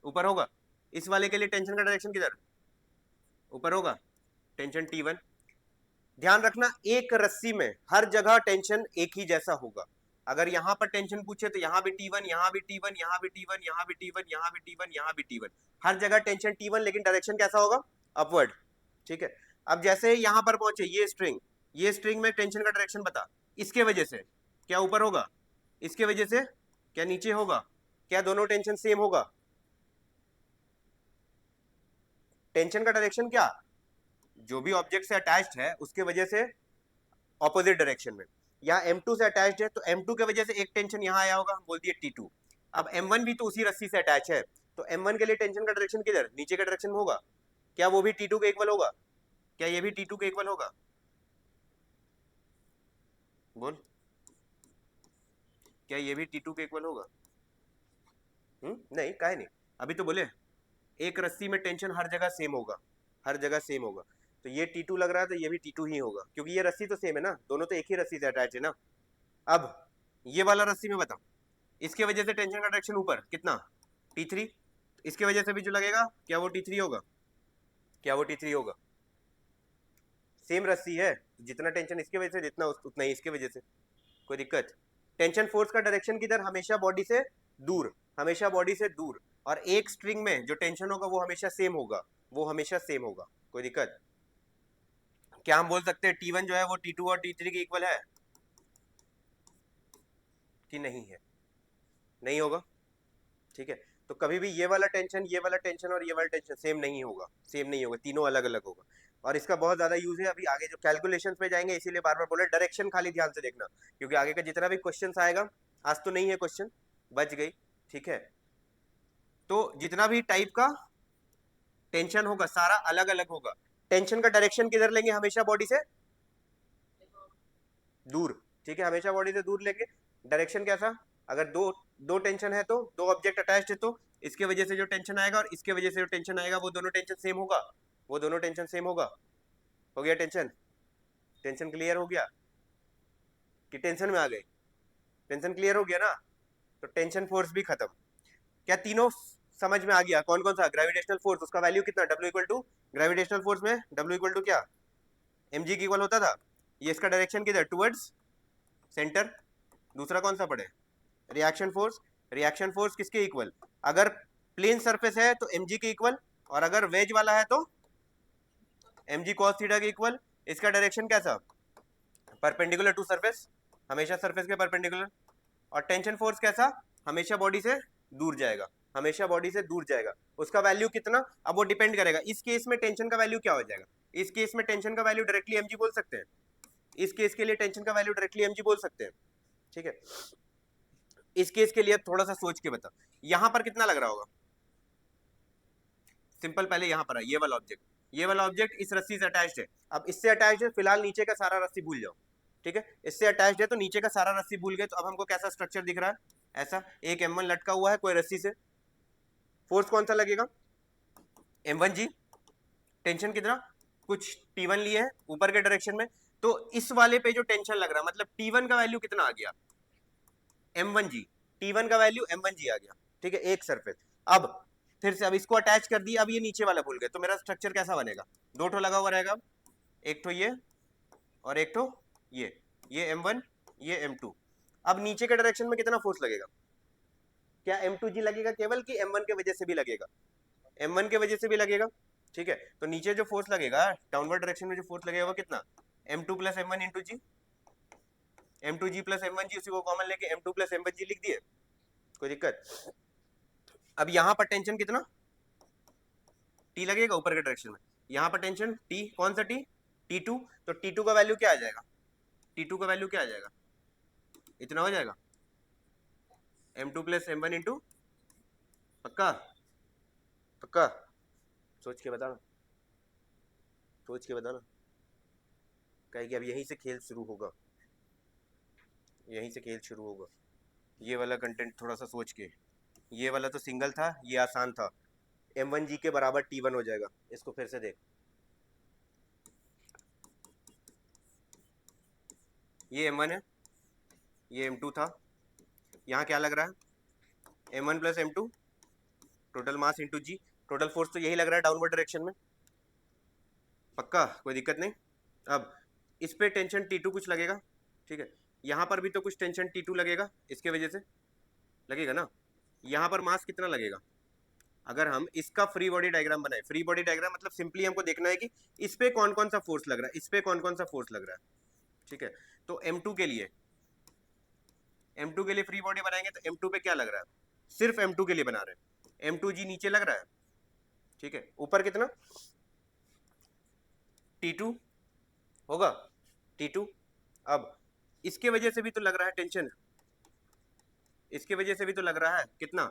ऊपर होगा, इस वाले के लिए टेंशन का डायरेक्शन किधर, ऊपर होगा, टेंशन T1। ध्यान रखना एक रस्सी में हर जगह टेंशन एक ही जैसा होगा, अगर यहाँ पर टेंशन पूछे तो यहाँ भी T1, यहाँ भी T1, यहाँ भी T1, यहाँ भी T1, यहाँ भी T1, यहाँ भी T1, हर जगह टेंशन T1, लेकिन डायरेक्शन कैसा होगा, अपवर्ड। ठीक है, अब जैसे यहाँ पर पहुंचे ये स्ट्रिंग, ये स्ट्रिंग में टेंशन का डायरेक्शन बता, इसके वजह से क्या ऊपर होगा, इसके वजह से क्या नीचे होगा, क्या दोनों टेंशन सेम होगा, टेंशन का डायरेक्शन क्या, जो भी ऑब्जेक्ट से अटैच्ड है उसके वजह से ऑपोजिट डायरेक्शन में, यहाँ M2 से अटैच्ड है तो M2 के वजह से एक टेंशन यहाँ आया होगा, हम बोल दिए T2। अब M1 भी तो उसी रस्सी से अटैच है, तो M1 के लिए टेंशन का डायरेक्शन किधर, नीचे के डायरेक्शन में होगा, क्या वो भी T2 के इक्वल होगा, क्या ये भी T2 के इक्वल होगा, बोल, क्या ये भी T2 के इक्वल होगा, नहीं, काहे नहीं, अभी तो बोले एक रस्सी में टेंशन हर जगह सेम होगा, हर जगह सेम होगा, तो ये T2 लग रहा है, तो ये भी T2 ही होगा, क्योंकि ये रस्सी तो सेम है ना, दोनों तो एक ही रस्सी से अटैच है ना। अब ये वाला रस्सी में बताओ, इसके वजह से टेंशन का डायरेक्शन ऊपर कितना, T3। इसके वजह से भी जो लगेगा, क्या वो T3 होगा, क्या वो T3 होगा? सेम रस्सी है, जितना टेंशन इसके वजह से जितना उतना ही इसके वजह से, कोई दिक्कत? टेंशन फोर्स का डायरेक्शन किधर, हमेशा बॉडी से दूर, हमेशा बॉडी से दूर। और एक स्ट्रिंग में जो टेंशन होगा वो हमेशा सेम होगा, वो हमेशा सेम होगा, कोई दिक्कत? क्या हम बोल सकते हैं T1 जो है वो T2 और T3 के इक्वल है कि नहीं है? नहीं होगा, ठीक है। तो कभी भी ये वाला टेंशन, ये वाला टेंशन और ये वाला टेंशन सेम नहीं होगा, सेम नहीं होगा, तीनों अलग अलग होगा। और इसका बहुत ज्यादा यूज है, अभी आगे जो कैलकुलेशन पे जाएंगे, इसीलिए बार बार बोले डायरेक्शन खाली ध्यान से देखना, क्योंकि आगे का जितना भी क्वेश्चन आएगा, आज तो नहीं है क्वेश्चन, बच गई, ठीक है। तो जितना भी टाइप का टेंशन होगा सारा अलग अलग होगा। टेंशन का डायरेक्शन किधर लेंगे, हमेशा बॉडी से दूर, ठीक है, हमेशा बॉडी से दूर लेंगे। डायरेक्शन कैसा, अगर दो दो टेंशन है तो दो ऑब्जेक्ट अटैच्ड है, तो इसके वजह से जो टेंशन आएगा और इसके वजह से जो टेंशन आएगा वो दोनों टेंशन सेम होगा, वो दोनों टेंशन सेम होगा। हो गया टेंशन, टेंशन क्लियर हो गया कि टेंशन में आ गए? टेंशन क्लियर हो गया ना, तो टेंशन फोर्स भी खत्म। क्या तीनों समझ में आ गया? कौन कौन सा? ग्रेविटेशनल फोर्स, उसका वैल्यू कितना, W equal to, gravitational force में W इक्वल टू क्या, mg की इक्वल होता था। ये इसका डायरेक्शन किधर, टुवर्ड्स सेंटर। दूसरा कौन सा पढ़े, रिएक्शन फोर्स। रिएक्शन फोर्स किसके इक्वल, अगर प्लेन सरफेस है तो mg के इक्वल, और अगर वेज वाला है तो mg cos थीटा के इक्वल। इसका डायरेक्शन कैसा, परपेंडिकुलर टू सरफेस, हमेशा सरफेस के परपेंडिकुलर। और टेंशन फोर्स कैसा, हमेशा बॉडी से दूर जाएगा, हमेशा बॉडी से दूर जाएगा। उसका वैल्यू कितना, अब वो डिपेंड करेगा इस केस में टेंशन का वैल्यू क्या हो जाएगा। इस केस में टेंशन का वैल्यू डायरेक्टली mg बोल सकते हैं, इस केस के लिए टेंशन का वैल्यू डायरेक्टली mg बोल सकते हैं, ठीक है। इस केस के लिए थोड़ा सा सोच के बता, यहां पर कितना लग रहा होगा, सिंपल, पहले यहां पर है ये वाला ऑब्जेक्ट, ये वाला ऑब्जेक्ट इस रस्सी से अटैच्ड है। अब इससे अटैच्ड है, फिलहाल नीचे का सारा रस्सी भूल जाओ, ठीक है। इससे अटैच्ड है तो नीचे का सारा रस्सी भूल गए, तो अब हमको कैसा स्ट्रक्चर दिख रहा है, ऐसा एक M1 लटका हुआ है कोई रस्सी से। फोर्स कौन सा लगेगा, M1G। टेंशन कितना, कुछ T1 लिए है ऊपर के डायरेक्शन में, तो इस वाले पे जो टेंशन लग रहा है, मतलब T1 का वैल्यू कितना आ गया, M1G। T1 का वैल्यू M1G आ गया, ठीक है, एक सरफेस। अब फिर से अब इसको अटैच कर दिया, अब ये नीचे वाला भूल गए, तो मेरा स्ट्रक्चर कैसा बनेगा, दो ठो लगा हुआ रहेगा, एक ठो ये और एक ठो ये M1, ये M2। अब नीचे के डायरेक्शन में कितना फोर्स लगेगा, क्या M2G लगेगा केवल, कि M1 के वजह से भी लगेगा, M1 के वजह से भी लगेगा, ठीक है। तो नीचे जो फोर्स लगेगा डाउनवर्ड डायरेक्शन में, जो फोर्स लगेगा वो कितना, M2 प्लस M1 इंटू जी, M2G प्लस M1G, उसी को कॉमन लेके M2 प्लस M1G लिख दिए, कोई दिक्कत? अब यहाँ पर टेंशन कितना, T लगेगा ऊपर के डायरेक्शन में, यहाँ पर टेंशन T, कौन सा T, T2। तो T2 का वैल्यू क्या आ जाएगा, T2 का वैल्यू क्या आ जाएगा, इतना हो जाएगा, M2 प्लस M1 इंटू, पक्का पक्का, सोच के बताना, सोच के बताना, कहेगी अब यहीं से खेल शुरू होगा, यहीं से खेल शुरू होगा। ये वाला कंटेंट थोड़ा सा सोच के, ये वाला तो सिंगल था, ये आसान था, M1G के बराबर T1 हो जाएगा। इसको फिर से देख, ये M1 है, ये M2 था, यहाँ क्या लग रहा है, M1 plus M2, total mass into g, total force तो यही लग रहा है डाउनवर्ड डायरेक्शन में, पक्का, कोई दिक्कत नहीं। अब इस पे टेंशन T2 कुछ लगेगा, ठीक है, यहाँ पर भी तो कुछ टेंशन T2 लगेगा, इसके वजह से लगेगा ना। यहाँ पर मास कितना लगेगा, अगर हम इसका फ्री बॉडी डायग्राम बनाए, फ्री बॉडी डायग्राम मतलब सिंपली हमको देखना है कि इस पे कौन कौन सा फोर्स लग रहा है, इस पे कौन कौन सा फोर्स लग रहा है, ठीक है। तो M2 के लिए, M2 के लिए फ्री बॉडी बनाएंगे तो M2 पे क्या लग रहा है, सिर्फ M2 के लिए बना रहे हैं, M2G नीचे लग रहा है, ठीक है। ऊपर कितना, T2 होगा, T2। अब इसके वजह से भी तो लग रहा है टेंशन, इसके वजह से भी तो लग रहा है कितना,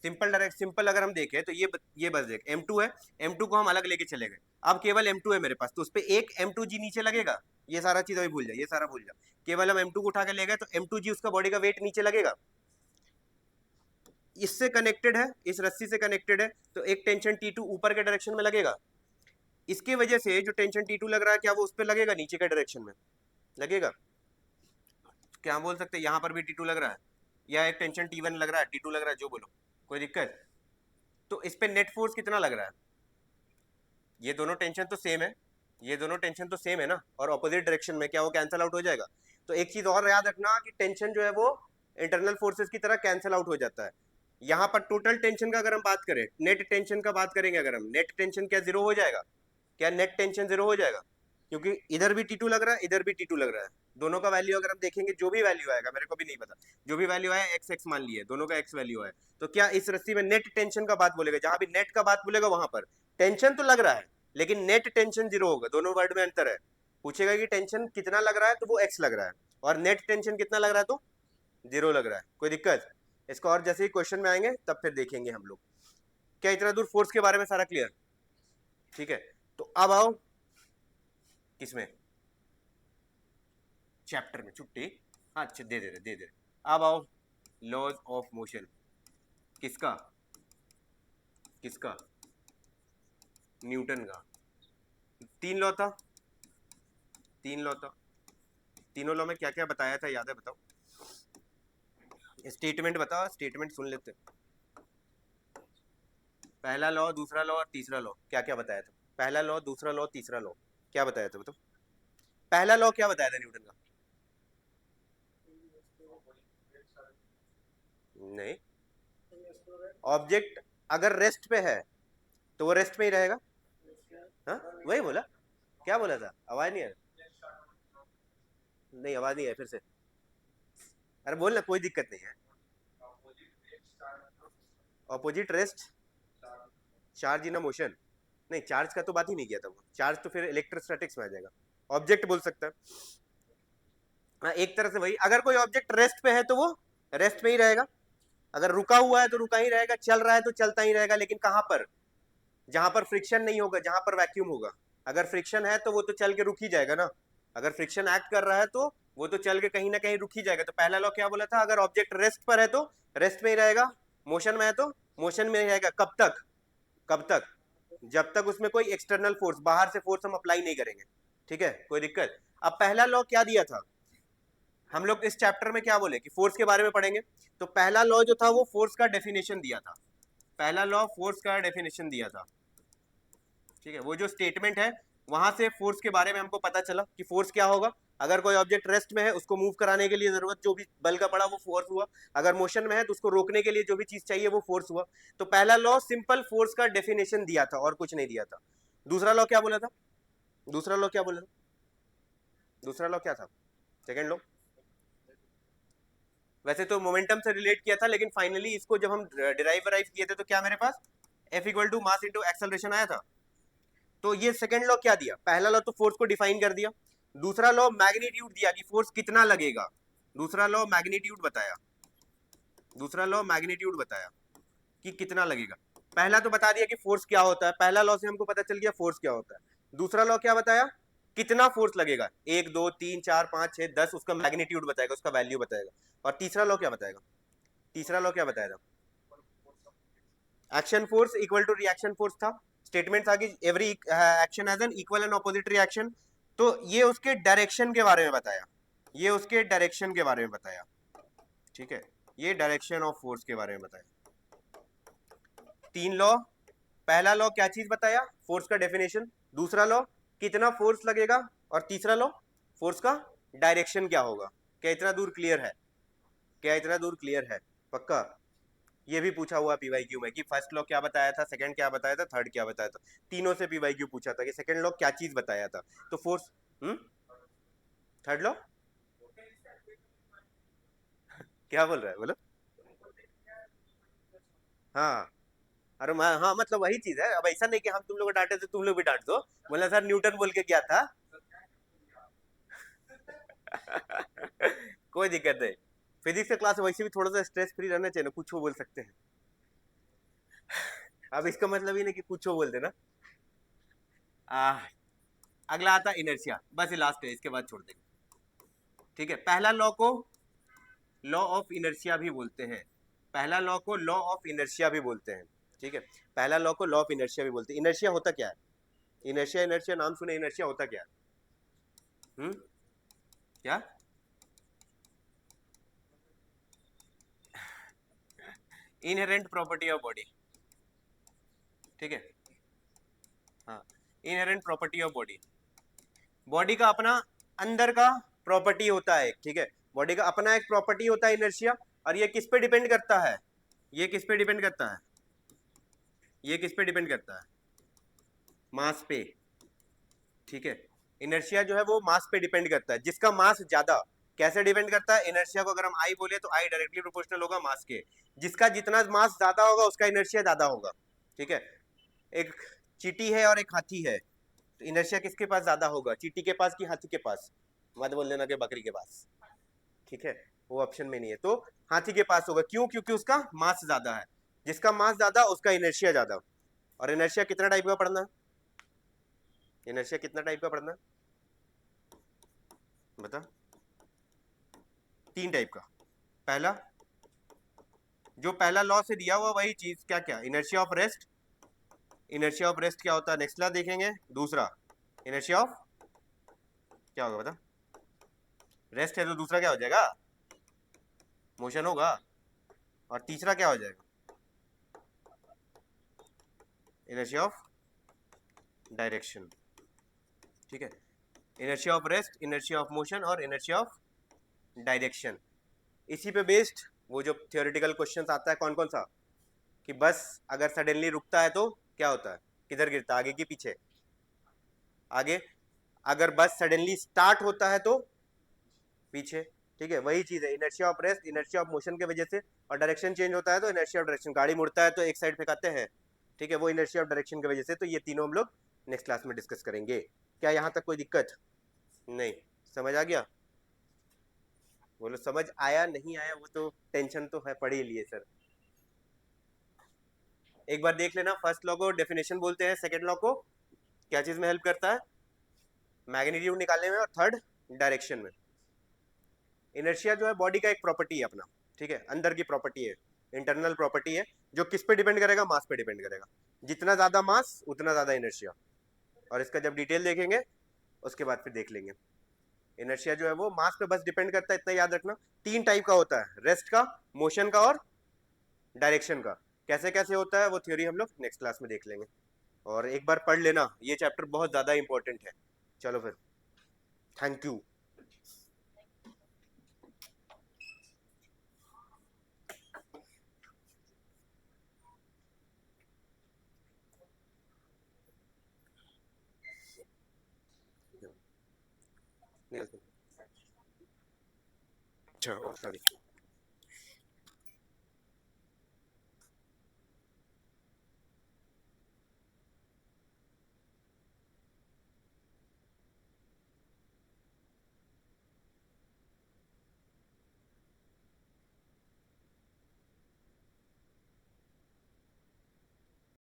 सिंपल डायरेक्ट, सिंपल अगर हम देखें तो ये बस देख M2 है, M2 को हम अलग लेके चले गए, अब केवल M2 है मेरे पास, तो उस पर एक M2G नीचे लगेगा, ये सारा चीज अभी भूल जा, ये सारा भूल जा, केवल हम M2 को उठा के ले गए तो M2G उसका बॉडी का वेट नीचे लगेगा, इससे कनेक्टेड है, इस रस्सी से कनेक्टेड है, तो एक टेंशन T2 ऊपर के डायरेक्शन में लगेगा, इसके वजह से जो टेंशन T2 लग रहा है, क्या वो उस पर लगेगा, नीचे के डायरेक्शन में लगेगा? क्या हम बोल सकते हैं यहाँ पर भी T2 लग रहा है, या एक टेंशन T1 लग रहा है, T2 लग रहा है, जो बोलो, कोई दिक्कत? तो इस पे नेट फोर्स कितना लग रहा है? ये दोनों टेंशन तो सेम है, ये दोनों टेंशन तो सेम है ना, और ऑपोजिट डायरेक्शन में, क्या वो कैंसिल आउट हो जाएगा? तो एक चीज और याद रखना कि टेंशन जो है वो इंटरनल फोर्सेस की तरह कैंसिल आउट हो जाता है। यहाँ पर टोटल टेंशन का अगर हम बात करें, नेट टेंशन का बात करेंगे अगर हम, नेट टेंशन क्या जीरो हो जाएगा? क्या नेट टेंशन जीरो हो जाएगा? क्योंकि इधर भी T2 लग रहा है, इधर भी T2 लग रहा है, दोनों का वैल्यू अगर हम देखेंगे, जो भी वैल्यू आएगा, मेरे को भी नहीं पता, जो भी वैल्यू आया एक्स एक्स मान लिए, दोनों का एक्स वैल्यू है, तो क्या इस रस्सी में नेट टेंशन का बात बोलेगा? जहां भी नेट का बात बोलेगा वहां पर टेंशन तो लग रहा है, लेकिन नेट टेंशन जीरो होगा। दोनों वर्ड में अंतर है। पूछेगा कि टेंशन कितना लग रहा है, तो वो एक्स लग रहा है, और नेट टेंशन कितना लग रहा है, तो जीरो लग रहा है। कोई दिक्कत? इसको और जैसे ही क्वेश्चन में आएंगे तब फिर देखेंगे हम लोग। क्या इतना दूर फोर्स के बारे में सारा क्लियर? ठीक है, तो अब आओ किसमें, चैप्टर में, छुट्टी, अच्छा दे दे। अब आओ लॉज ऑफ मोशन, किसका किसका? न्यूटन का। तीन लॉ था, तीन लॉ था, तीनों लॉ में क्या क्या बताया था, याद है? बताओ, स्टेटमेंट बताओ, स्टेटमेंट सुन लेते। पहला लॉ, दूसरा लॉ और तीसरा लॉ, क्या क्या बताया था? पहला लॉ, दूसरा लॉ, तीसरा लॉ, क्या बताया था बताओ? पहला लॉ क्या बताया था न्यूटन का? नहीं, ऑब्जेक्ट अगर रेस्ट पे है तो वो रेस्ट में ही रहेगा। हाँ, वही बोला। क्या बोला था? आवाज नहीं है, नहीं आवाज नहीं है, फिर से। अरे बोल ना, कोई दिक्कत नहीं है। Opposite rest charge in motion, नहीं चार्ज का तो बात ही नहीं किया था वो, चार्ज तो फिर इलेक्ट्रोस्टैटिक्स में आ जाएगा। ऑब्जेक्ट बोल सकता है। हाँ, एक तरह से वही, अगर कोई ऑब्जेक्ट रेस्ट पे है तो वो रेस्ट में ही रहेगा, अगर रुका हुआ है तो रुका ही रहेगा, चल रहा है तो चलता ही रहेगा, लेकिन कहाँ पर? जहां पर फ्रिक्शन नहीं होगा, जहां पर वैक्यूम होगा। अगर फ्रिक्शन है तो वो तो चल के रुक ही जाएगा ना, अगर फ्रिक्शन एक्ट कर रहा है तो वो तो चल के कहीं ना कहीं रुक ही जाएगा। तो पहला लॉ क्या बोला था? अगर ऑब्जेक्ट रेस्ट पर है तो रेस्ट में ही रहेगा, मोशन में है तो मोशन में ही रहेगा। कब तक? कब तक? जब तक उसमें कोई एक्सटर्नल फोर्स, बाहर से फोर्स हम अप्लाई नहीं करेंगे। ठीक है, कोई दिक्कत? अब पहला लॉ क्या दिया था? हम लोग इस चैप्टर में क्या बोले कि फोर्स के बारे में पढ़ेंगे, तो पहला लॉ जो था वो फोर्स का डेफिनेशन दिया था। पहला लॉ फोर्स का डेफिनेशन दिया था। ठीक है, वो जो स्टेटमेंट है वहां से फोर्स के बारे में हमको पता चला कि फोर्स क्या होगा। अगर कोई ऑब्जेक्ट रेस्ट में है, उसको मूव कराने के लिए जरूरत जो भी बल का पड़ा वो फोर्स हुआ, अगर मोशन में है तो उसको रोकने के लिए जो भी चीज चाहिए वो फोर्स हुआ। तो पहला लॉ सिंपल फोर्स का डेफिनेशन दिया था और कुछ नहीं दिया था। दूसरा लॉ क्या बोला था? दूसरा लॉ क्या बोला था? दूसरा लॉ क्या था? सेकेंड लॉ वैसे तो मोमेंटम से रिलेट किया था, लेकिन फाइनली इसको जब हम डिराइव वराइव किए थे तो क्या मेरे पास F equal to mass into acceleration आया था। तो ये सेकंड लॉ क्या दिया? पहला लॉ तो फोर्स को डिफाइन कर दिया, दूसरा लॉ मैग्नीट्यूड दिया कि फोर्स कितना लगेगा, दूसरा लॉ मैग्नीट्यूड बताया, दूसरा लॉ मैग्नीट्यूड बताया कि कितना लगेगा। पहला तो बता दिया कि फोर्स क्या होता है, पहला लॉ से हमको पता चल गया फोर्स क्या होता है। दूसरा लॉ क्या बताया? कितना फोर्स लगेगा, 1 2 3 4 5 6 10, उसका मैग्नीट्यूड बताएगा, उसका वैल्यू बताएगा। और तीसरा लॉ क्या बताएगा? तीसरा लॉ क्या बताएगा? Action force equal to reaction force था। स्टेटमेंट था कि every action has an equal and opposite reaction. तो ये उसके डायरेक्शन के बारे में बताया, ये उसके डायरेक्शन के बारे में बताया। ठीक है, ये डायरेक्शन ऑफ फोर्स के बारे में बताया। तीन लॉ, पहला लॉ क्या चीज बताया? फोर्स का डेफिनेशन। दूसरा लॉ कितना फोर्स लगेगा, और तीसरा लॉ फोर्स का डायरेक्शन क्या होगा। क्या इतना दूर क्लियर है? क्या इतना दूर क्लियर है? पक्का? ये भी पूछा हुआ पीवाईक्यू में कि फर्स्ट लॉ क्या बताया था, सेकंड क्या बताया था, थर्ड क्या बताया था। तीनों से पीवाईक्यू पूछा था कि सेकंड लॉ क्या चीज बताया था। तो फोर्स, थर्ड लॉ क्या बोल रहा है बोलो? हाँ, अरे हाँ, मतलब वही चीज है। अब ऐसा नहीं कि हम तुम लोग को डांटे तो तुम लोग भी डांट दो, बोला सर न्यूटन बोल के क्या था। कोई दिक्कत नहीं, फिजिक्स का क्लास वैसे भी थोड़ा सा स्ट्रेस फ्री रहना चाहिए ना, कुछ वो बोल सकते हैं। अब इसका मतलब ही नहीं कि कुछ वो बोल देना। आ, अगला आता इनर्शिया, बस ये लास्ट है, इसके बाद छोड़ देंगे। ठीक है, पहला लॉ को लॉ ऑफ इनर्शिया भी बोलते हैं, पहला लॉ को लॉ ऑफ इनर्शिया भी बोलते हैं। ठीक है, पहला लॉ को लॉ ऑफ इनर्शिया भी बोलते हैं। इनर्शिया होता क्या है? इनर्शिया, इनर्शिया नाम सुने, इनर्शिया होता क्या? क्या? इनहेरेंट प्रॉपर्टी ऑफ बॉडी, ठीक है। हाँ, inherent property of body. Body का अपना अंदर का प्रॉपर्टी होता है, ठीक है। बॉडी का अपना एक प्रॉपर्टी होता है इनर्शिया, और ये किस पे डिपेंड करता है? ये किस पे डिपेंड करता है? ये किस पे डिपेंड करता है? मास पे, ठीक है। इनर्शिया जो है वो मास पे डिपेंड करता है, जिसका मास ज्यादा। कैसे डिपेंड करता है? इनर्शिया को अगर हम आई बोले तो आई डायरेक्टली प्रोपोर्शनल होगा मास के। जिसका जितना मास ज्यादा होगा उसका इनर्शिया ज्यादा होगा, ठीक है। एक चींटी है और एक हाथी है, तो इनर्शिया किसके पास ज्यादा होगा? चींटी के पास कि हाथी के पास? मत बोल देना कि बकरी के पास, ठीक है। वो ऑप्शन में नहीं है, तो हाथी के पास होगा। क्यों? क्योंकि उसका मास ज्यादा है। जिसका मास ज्यादा उसका इनर्शिया ज्यादा। और इनर्शिया कितना टाइप का पढ़ना? इनर्शिया कितना टाइप का पढ़ना बता? 3 टाइप का। पहला, जो पहला लॉ से दिया हुआ वही चीज, क्या क्या? Inertia of rest. Inertia of rest क्या होता है नेक्स्ट क्लास देखेंगे। दूसरा, इनर्शिया ऑफ, क्या होगा बता? रेस्ट है तो दूसरा क्या हो जाएगा? मोशन होगा। और तीसरा क्या हो जाएगा? इनर्शिया ऑफ डायरेक्शन, ठीक है। Inertia of rest, inertia of motion और इनर्शिया ऑफ डायरेक्शन। इसी पे बेस्ड वो जो थियोरेटिकल क्वेश्चंस आता है कौन कौन सा, कि बस अगर सडनली रुकता है तो क्या होता है? किधर गिरता है, आगे कि पीछे? आगे। अगर बस सडनली स्टार्ट होता है तो पीछे, ठीक है। वही चीज है, inertia of rest, inertia of motion की वजह से। और डायरेक्शन चेंज होता है तो इनर्शिया ऑफ डायरेक्शन, गाड़ी मुड़ता है तो एक साइड फेंकाते हैं, ठीक है, वो इनर्शिया ऑफ डायरेक्शन की वजह से। तो ये तीनों हम लोग नेक्स्ट क्लास में डिस्कस करेंगे। क्या यहाँ तक कोई दिक्कत? नहीं, समझ आ गया? बोलो समझ आया नहीं आया, वो तो टेंशन तो है, पढ़ ही लिए सर। एक बार देख लेना, फर्स्ट लॉ को डेफिनेशन बोलते हैं, सेकंड लॉ को क्या चीज में हेल्प करता है? मैग्नीट्यूड निकालने में, और थर्ड डायरेक्शन में। इनर्शिया जो है बॉडी का एक प्रॉपर्टी है अपना, ठीक है, अंदर की प्रॉपर्टी है, इंटरनल प्रॉपर्टी है, जो किस पे डिपेंड करेगा? मास पे डिपेंड करेगा। जितना ज्यादा मास उतना ज्यादा इनर्शिया। और इसका जब डिटेल देखेंगे उसके बाद फिर देख लेंगे। इनर्शिया जो है वो मास पे बस डिपेंड करता है, इतना याद रखना। 3 टाइप का होता है, रेस्ट का, मोशन का और डायरेक्शन का। कैसे कैसे होता है वो थ्योरी हम लोग नेक्स्ट क्लास में देख लेंगे। और एक बार पढ़ लेना, ये चैप्टर बहुत ज्यादा इंपॉर्टेंट है। चलो फिर, थैंक यू। अच्छा, सॉरी।